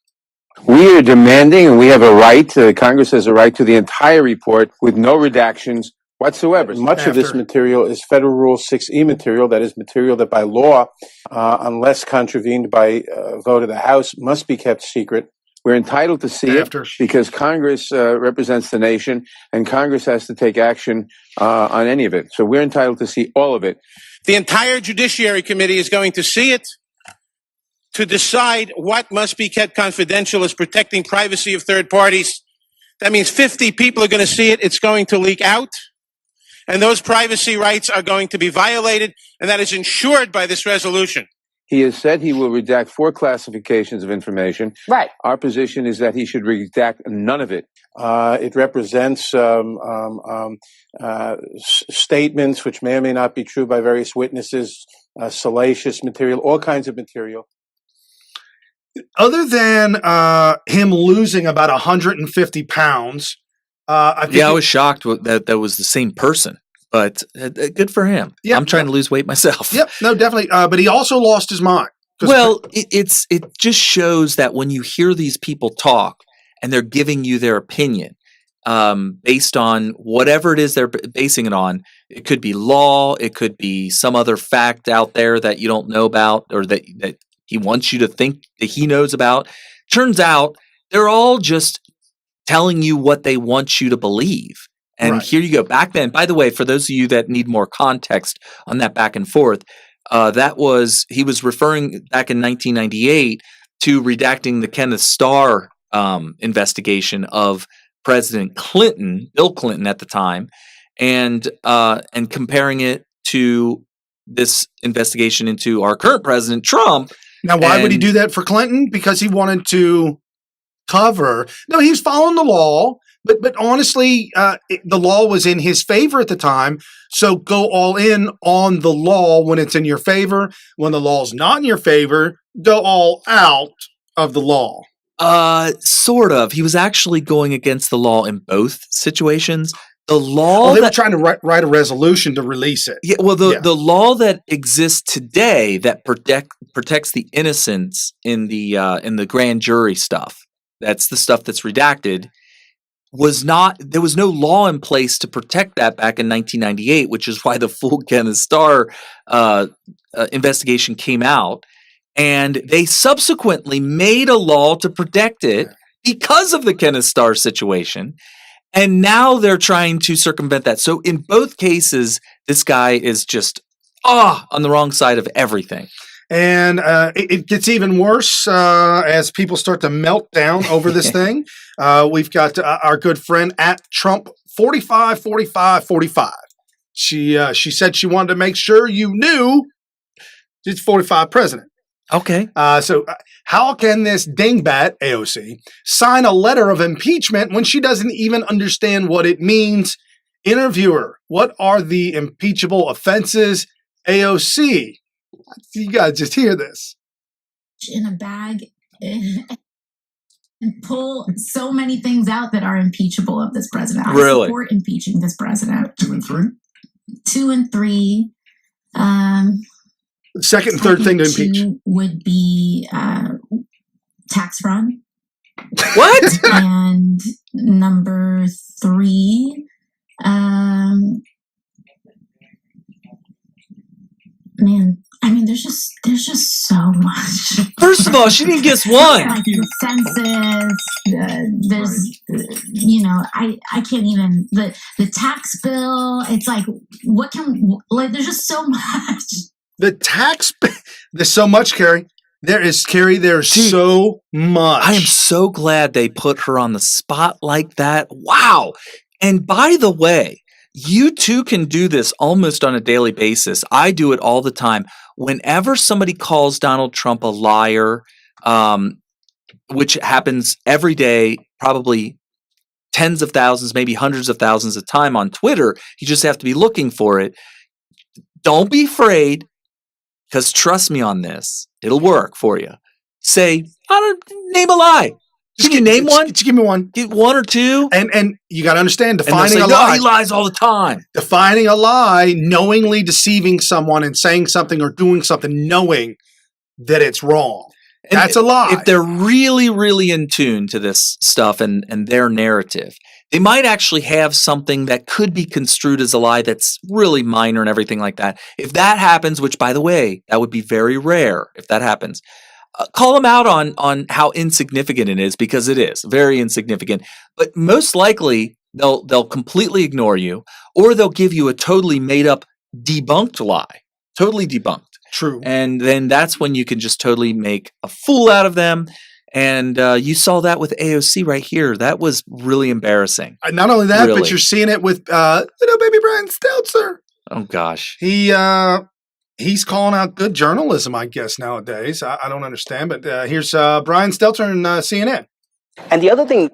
We are demanding, and we have a right, Congress has a right to the entire report with no redactions whatsoever. Much of this material is Federal Rule 6E material, that is material that by law, unless contravened by vote of the House, must be kept secret. We're entitled to see it because Congress represents the nation, and Congress has to take action on any of it. So we're entitled to see all of it. The entire Judiciary Committee is going to see it to decide what must be kept confidential as protecting privacy of third parties. That means 50 people are going to see it. It's going to leak out. And those privacy rights are going to be violated, and that is ensured by this resolution. He has said he will redact 4 classifications of information. Right. Our position is that he should redact none of it. It represents statements which may or may not be true by various witnesses, salacious material, all kinds of material. Other than him losing about 150 pounds, I was shocked that that was the same person. But good for him. Yep. I'm trying to lose weight myself. Yep, no, definitely. But he also lost his mind. Well, it just shows that when you hear these people talk and they're giving you their opinion based on whatever it is they're basing it on, it could be law, it could be some other fact out there that you don't know about, or that he wants you to think that he knows about. Turns out they're all just telling you what they want you to believe. And here you go. Back then, by the way, for those of you that need more context on that back and forth, he was referring back in 1998 to redacting the Kenneth Starr investigation of President Clinton, Bill Clinton at the time, and comparing it to this investigation into our current president, Trump. Now, why would he do that for Clinton? Because he wanted to cover. No, he was following the law. But honestly, the law was in his favor at the time. So go all in on the law when it's in your favor. When the law's not in your favor, go all out of the law. Sort of. He was actually going against the law in both situations. The law they were trying to write a resolution to release it. Yeah. Well, the law that exists today that protects the innocents in the grand jury stuff. That's the stuff that's redacted. There was no law in place to protect that back in 1998, which is why the full Kenneth Starr investigation came out. And they subsequently made a law to protect it because of the Kenneth Starr situation. And now they're trying to circumvent that. So in both cases, this guy is just on the wrong side of everything. And it gets even worse as people start to melt down over this thing. We've got our good friend at Trump 454545. She said she wanted to make sure you knew she's 45 president. Okay. So how can this dingbat, AOC, sign a letter of impeachment when she doesn't even understand what it means? Interviewer, what are the impeachable offenses? AOC. You guys just hear this. In a bag and pull so many things out that are impeachable of this president. Really? I support impeaching this president. 2 and 3? 2 and 3. Second and third thing to impeach would be tax fraud. What? And number 3, man. I mean, there's just so much. First of all, she didn't guess one. Like the census, there's, I can't even, the tax bill, it's like, there's just so much. The tax, there's so much, Carrie. There's so much. I am so glad they put her on the spot like that. Wow. And by the way, you too can do this almost on a daily basis. I do it all the time. Whenever somebody calls Donald Trump a liar, which happens every day, probably tens of thousands, maybe hundreds of thousands of times on Twitter, you just have to be looking for it. Don't be afraid, because trust me on this, it'll work for you. Say, name a lie. Can you name one? Just give me one. Give one or two. And you got to understand, defining a lie. lie. He lies all the time. Defining a lie, knowingly deceiving someone and saying something or doing something knowing that it's wrong. And that's a lie. If they're really, really in tune to this stuff and their narrative, they might actually have something that could be construed as a lie that's really minor and everything like that. If that happens, which, by the way, that would be very rare if that happens, call them out on how insignificant it is, because it is very insignificant. But most likely, they'll completely ignore you, or they'll give you a totally made up, debunked lie. Totally debunked. True. And then that's when you can just totally make a fool out of them. And you saw that with AOC right here. That was really embarrassing. Not only that, Really. but you're seeing it with little baby Brian Stelter. Oh, gosh. He's calling out good journalism, I guess, nowadays. I don't understand, but here's Brian Stelter and CNN. And the other thing,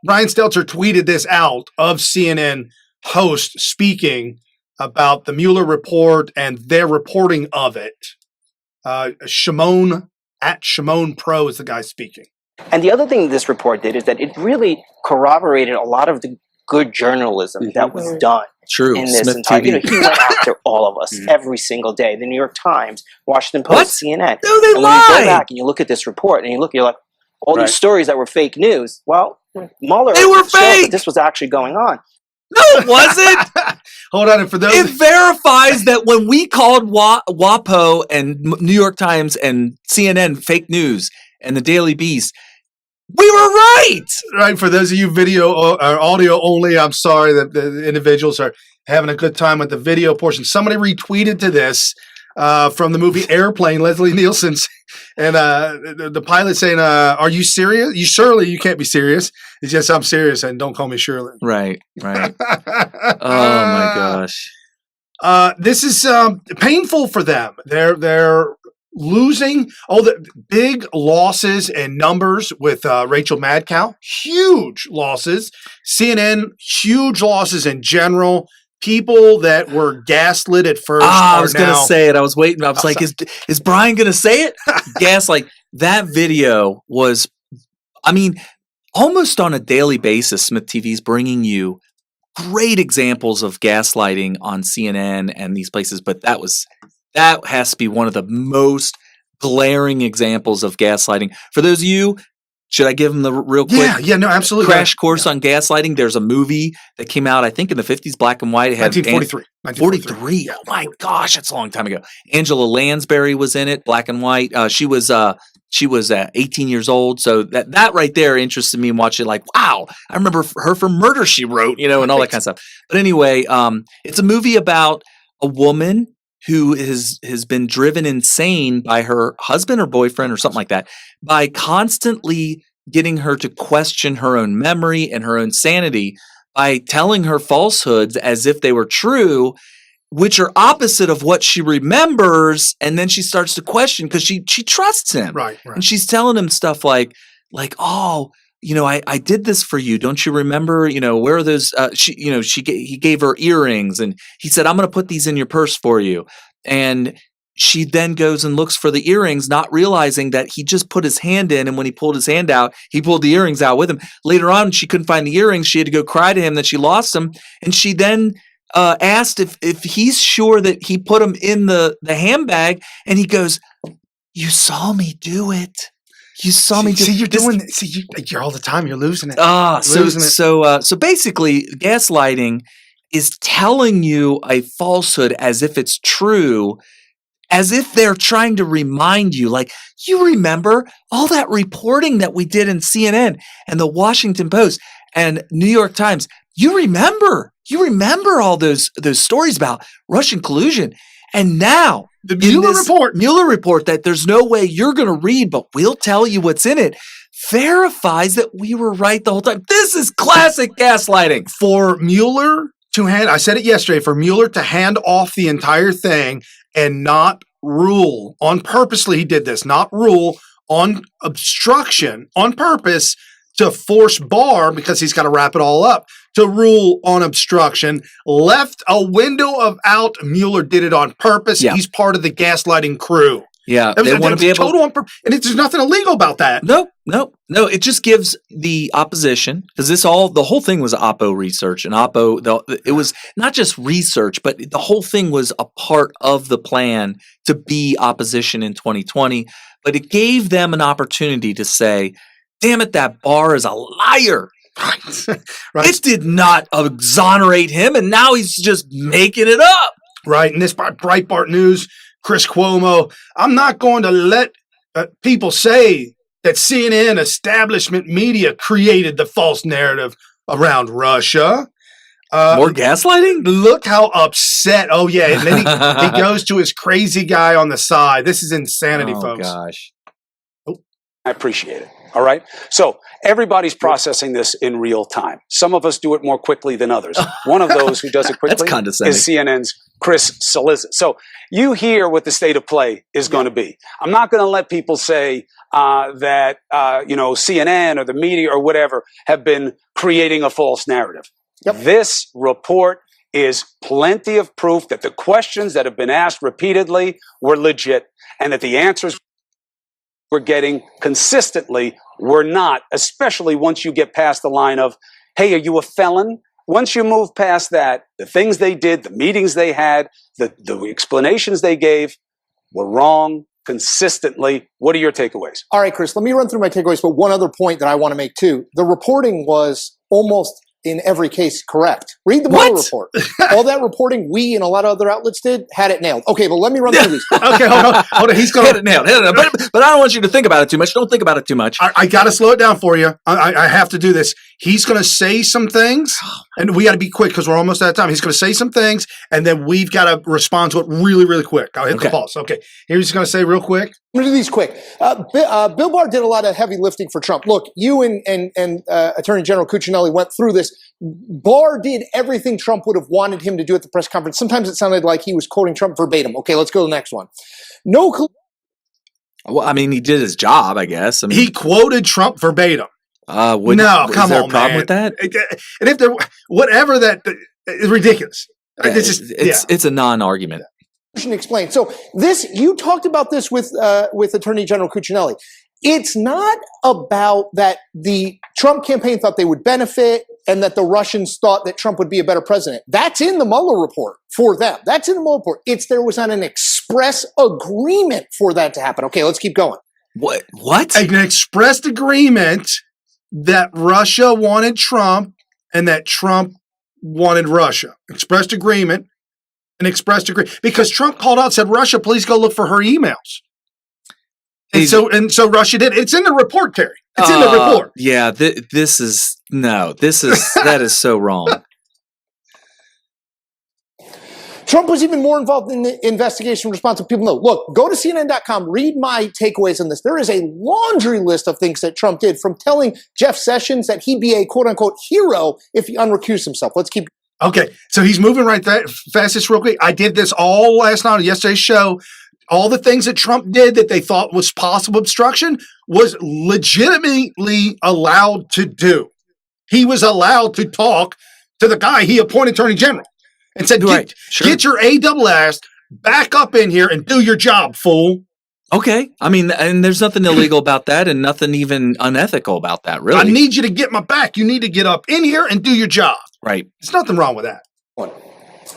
Brian Stelter tweeted this out of CNN host speaking about the Mueller report and their reporting of it. Shimon Pro is the guy speaking. and the other thing this report did is that it really corroborated a lot of the good journalism that was done. True. In this Smith entire, TV. he went after all of us every single day. The New York Times, Washington Post, What? CNN. No, they and when you go lied. back and you look at this report and you're like, all Right. these stories that were fake news. Well, Mueller They were showed fake! that this was actually going on. No, it wasn't. Hold on, and for those It verifies that when we called WAPO and New York Times and CNN fake news and the Daily Beast, we were right. right, for those of you video or audio only, I'm sorry that the individuals are having a good time with the video portion. Somebody retweeted to this from the movie Airplane, Leslie Nielsen's, and the pilot saying, "Are you serious? You can't be serious." It's just, I'm serious, and don't call me Shirley. Right. Oh my gosh. This is painful for them. They're losing the big losses and numbers with Rachel Maddow. Huge losses. CNN, huge losses in general. People that were gaslit at first. I was going to say it. I was waiting. I was like, is Brian going to say it? Gaslight. That video was, almost on a daily basis, Smith TV is bringing you great examples of gaslighting on CNN and these places. But that has to be one of the most glaring examples of gaslighting. For those of you, should I give them the real quick? Yeah, no, absolutely. Crash course on gaslighting. There's a movie that came out, I think, in the 50s, black and white. It had 1943. 43. Oh my gosh, that's a long time ago. Angela Lansbury was in it, black and white. She was 18 years old. So that right there interested me in watching. Like, wow, I remember her from Murder, She Wrote, and all that kind of stuff. But anyway, it's a movie about a woman who has been driven insane by her husband or boyfriend or something like that, by constantly getting her to question her own memory and her own sanity by telling her falsehoods as if they were true, which are opposite of what she remembers. And then she starts to question because she trusts him. Right. And she's telling him stuff like, oh, I did this for you. Don't you remember? Where are those? He gave her earrings and he said, I'm going to put these in your purse for you. And she then goes and looks for the earrings, not realizing that he just put his hand in. And when he pulled his hand out, he pulled the earrings out with him. Later on, she couldn't find the earrings. She had to go cry to him that she lost them. And she then asked if he's sure that he put them in the handbag. And he goes, you saw me do it. You saw me. See, you're doing. You're all the time. You're losing it. So basically, gaslighting is telling you a falsehood as if it's true, as if they're trying to remind you. Like, you remember all that reporting that we did in CNN and the Washington Post. And New York Times, you remember all those stories about Russian collusion. And now The Mueller report that there's no way you're going to read, but we'll tell you what's in it, verifies that we were right the whole time. This is classic gaslighting. For Mueller to I said it yesterday, for Mueller to hand off the entire thing and not rule on purposely, he did this, not rule on obstruction on purpose to force Barr, because he's got to wrap it all up, to rule on obstruction, left a window of out. Mueller did it on purpose. Yeah. He's part of the gaslighting crew. Yeah, They want to be able total and there's nothing illegal about that. No. It just gives the opposition, because the whole thing was Oppo research, and it was not just research, but the whole thing was a part of the plan to be opposition in 2020. But it gave them an opportunity to say, "Damn it, that Barr is a liar." Right. It did not exonerate him, and now he's just making it up. Right. And this Breitbart News, Chris Cuomo, I'm not going to let people say that CNN establishment media created the false narrative around Russia. More gaslighting? Look how upset. Oh, yeah. And then he goes to his crazy guy on the side. This is insanity, folks. Oh, gosh. I appreciate it. All right. So everybody's processing this in real time. Some of us do it more quickly than others. One of those who does it quickly That's condescending. is CNN's Chris Cillizza. So you hear what the state of play is going to be. I'm not going to let people say that CNN or the media or whatever have been creating a false narrative. Yep. This report is plenty of proof that the questions that have been asked repeatedly were legit, and that the answers we're getting consistently were not, especially once you get past the line of, hey, are you a felon? Once you move past that, the things they did, the meetings they had, the explanations they gave were wrong consistently. What are your takeaways? All right, Chris, let me run through my takeaways, but one other point that I want to make too. The reporting was almost in every case correct. Read the Mueller report. All that reporting we and a lot of other outlets did had it nailed. Okay, but let me run through these. Okay, hold on. He's going to hit it nailed. But I don't want you to think about it too much. Don't think about it too much. I got to slow it down for you. I have to do this. He's going to say some things, and we got to be quick because we're almost out of time. He's going to say some things, and then we've got to respond to it really, really quick. I'll hit the pause. Okay, here's going to say real quick. I'm going to do these quick. Bill Barr did a lot of heavy lifting for Trump. Look, you and Attorney General Cuccinelli went through this. Barr did everything Trump would have wanted him to do at the press conference. Sometimes it sounded like he was quoting Trump verbatim. Okay, let's go to the next one. Well, I mean, he did his job, I guess. I mean, he quoted Trump verbatim. No, come is there on, a problem man. with that? And if there, whatever that is ridiculous. It's a non-argument. Explain. So this, you talked about this with Attorney General Cuccinelli. It's not about that the Trump campaign thought they would benefit and that the Russians thought that Trump would be a better president. That's in the Mueller report for them. That's in the Mueller report. There was not an express agreement for that to happen. Okay, let's keep going. What? An expressed agreement that Russia wanted Trump and that Trump wanted Russia. Expressed agreement. Because Trump called out and said, Russia, please go look for her emails. And so Russia did. It's in the report, Terry. It's in the report. Yeah, that is so wrong. Trump was even more involved in the investigation response of people know. Look, go to CNN.com, read my takeaways on this. There is a laundry list of things that Trump did, from telling Jeff Sessions that he'd be a quote-unquote hero if he unrecused himself. Let's keep. Okay, so he's moving right fastest real quick. I did this all last night on yesterday's show. All the things that Trump did that they thought was possible obstruction was legitimately allowed to do. He was allowed to talk to the guy he appointed Attorney General and said, get your AWS back up in here and do your job, fool. Okay. I mean, and there's nothing illegal about that and nothing even unethical about that, really. I need you to get my back. You need to get up in here and do your job. Right. There's nothing wrong with that.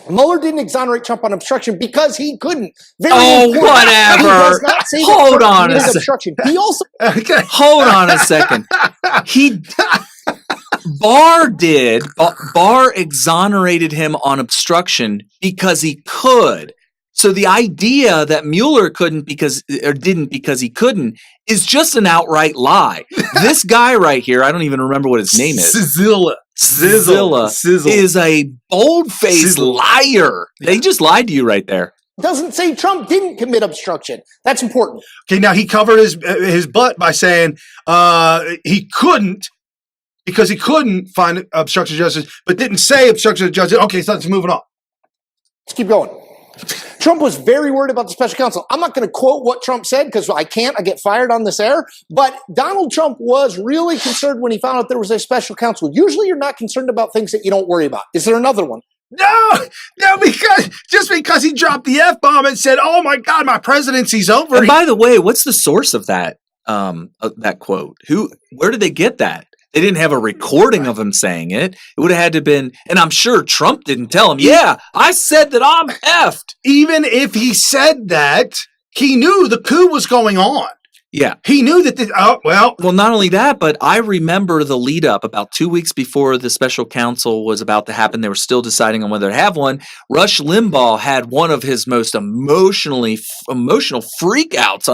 Mueller didn't exonerate Trump on obstruction because he couldn't. Whatever. He does not say Hold on a second. Obstruction. He also Hold on a second. Barr exonerated him on obstruction because he could. So the idea that Mueller didn't because he couldn't is just an outright lie. This guy right here, I don't even remember what his name is. Zilla is a bold-faced liar. They just lied to you right there. Doesn't say Trump didn't commit obstruction. That's important. Okay, now he covered his butt by saying he couldn't because he couldn't find obstruction of justice, but didn't say obstruction of justice. Okay, so let's move on. Let's keep going. Trump was very worried about the special counsel. I'm not going to quote what Trump said because I can't. I get fired on this air. But Donald Trump was really concerned when he found out there was a special counsel. Usually you're not concerned about things that you don't worry about. Is there another one? No, because he dropped the F-bomb and said, "Oh my God, my presidency's over." And by the way, what's the source of that quote? Where did they get that? They didn't have a recording of him saying it. It would have had to have been, and I'm sure Trump didn't tell him, yeah, I said that I'm effed. Even if he said that, he knew the coup was going on. Yeah. He knew that, Well, not only that, but I remember the lead up about 2 weeks before the special counsel was about to happen. They were still deciding on whether to have one. Rush Limbaugh had one of his most emotional freakouts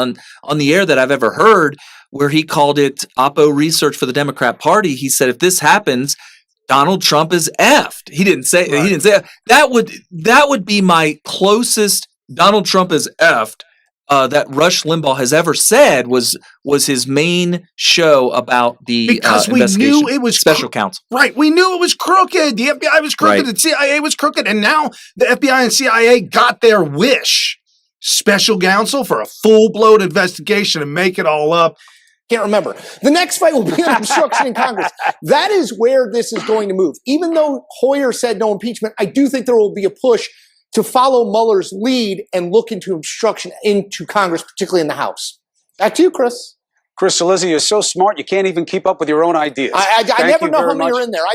on the air that I've ever heard, where he called it Oppo research for the Democrat Party. He said, if this happens, Donald Trump is effed. He didn't say that would be my closest Donald Trump is effed that Rush Limbaugh has ever said was his main show about the because we knew it was special counsel. Right. We knew it was crooked. The FBI was crooked. Right. The CIA was crooked. And now the FBI and CIA got their wish. Special counsel for a full-blown investigation and make it all up. Can't remember. The next fight will be on obstruction in Congress. That is where this is going to move. Even though Hoyer said no impeachment, I do think there will be a push to follow Mueller's lead and look into obstruction into Congress, particularly in the House. Back to you, Chris. Chris Cillizza, you're so smart, you can't even keep up with your own ideas. I never know how many are in there.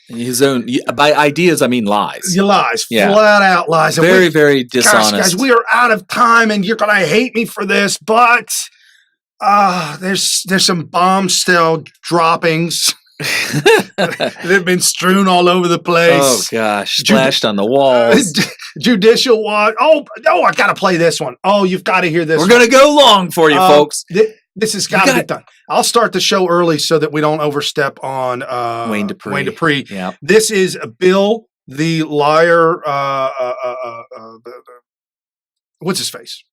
His own, by ideas, I mean lies. Lies. Yeah. Flat out lies. Very, very dishonest. Guys, we are out of time and you're going to hate me for this, but there's some bombshell droppings that have been strewn all over the place. Oh, gosh. Splashed on the walls. Judicial watch. Oh, I got to play this one. Oh, you've got to hear this. We're going to go long for you, folks. This has got to be done. I'll start the show early so that we don't overstep on Wayne Dupree. Yeah. This is Bill the Liar. What's his face?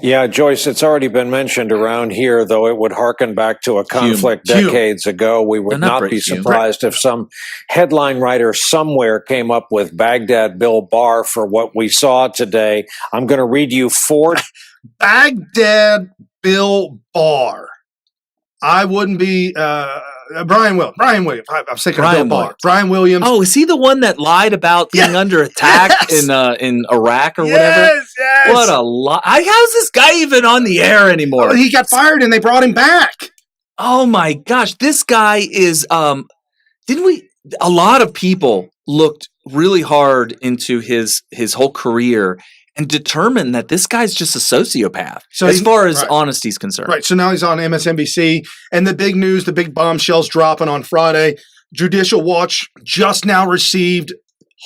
Yeah, Joyce, it's already been mentioned around here, though it would harken back to a conflict decades ago. We would not be surprised if some headline writer somewhere came up with Baghdad Bill Barr for what we saw today. I'm going to read you four. Baghdad Bill Barr. I wouldn't be Brian Williams. I'm sick of Bill Barr. Brian Williams. Oh, is he the one that lied about being under attack in Iraq or whatever? Yes. What a lie! How's this guy even on the air anymore? Oh, he got fired and they brought him back. Oh my gosh, this guy is. Didn't we? A lot of people looked really hard into his whole career and determined that this guy's just a sociopath, so as far as honesty is concerned. Right. So now he's on MSNBC, and the big news, the big bombshells dropping on Friday. Judicial Watch just now received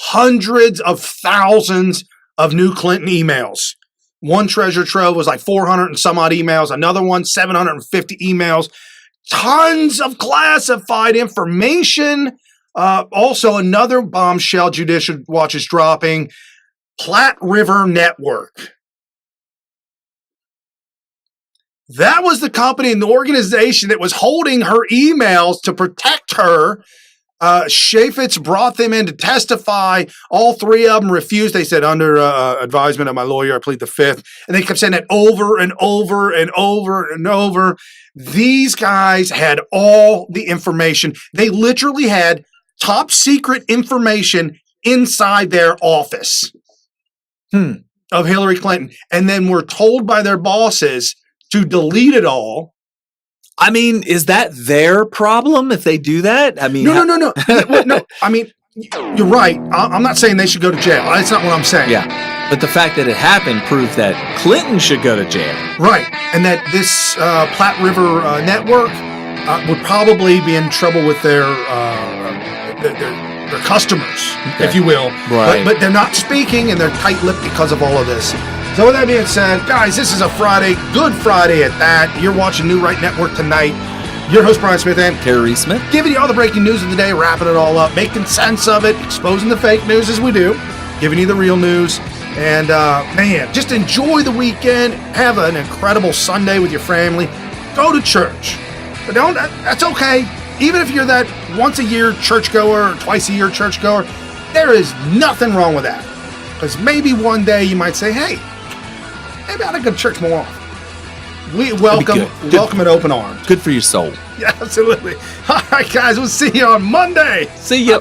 hundreds of thousands of new Clinton emails. One treasure trove was like 400 and some odd emails. Another one, 750 emails. Tons of classified information. Also, another bombshell Judicial Watch is dropping. Platte River Network. That was the company and the organization that was holding her emails to protect her. Chaffetz brought them in to testify. All three of them refused. They said, under advisement of my lawyer, I plead the fifth. And they kept saying that over and over and over and over. These guys had all the information. They literally had top secret information inside their office. Of Hillary Clinton, and then were told by their bosses to delete it all. I mean, is that their problem if they do that? I mean, no. No. I mean, you're right. I'm not saying they should go to jail. That's not what I'm saying. Yeah, but the fact that it happened proved that Clinton should go to jail. Right, and that this Platte River Network would probably be in trouble with their customers, if you will. Right. But they're not speaking, and they're tight-lipped because of all of this. So with that being said, guys, this is a Friday, Good Friday at that. You're watching New Right Network tonight. Your host, Brian Smith, and Kerry Smith, giving you all the breaking news of the day, wrapping it all up, making sense of it, exposing the fake news as we do, giving you the real news. And, man, just enjoy the weekend. Have an incredible Sunday with your family. Go to church. But that's okay. Even if you're that once-a-year churchgoer or twice-a-year churchgoer, there is nothing wrong with that. Because maybe one day you might say, hey, maybe I ought to go to church more often. We welcome it open arms. Good for your soul. Yeah, absolutely. All right, guys, we'll see you on Monday. See ya.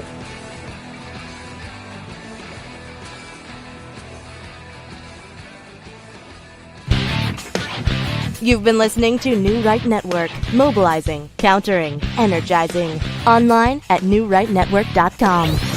You've been listening to New Right Network, mobilizing, countering, energizing. Online at newrightnetwork.com.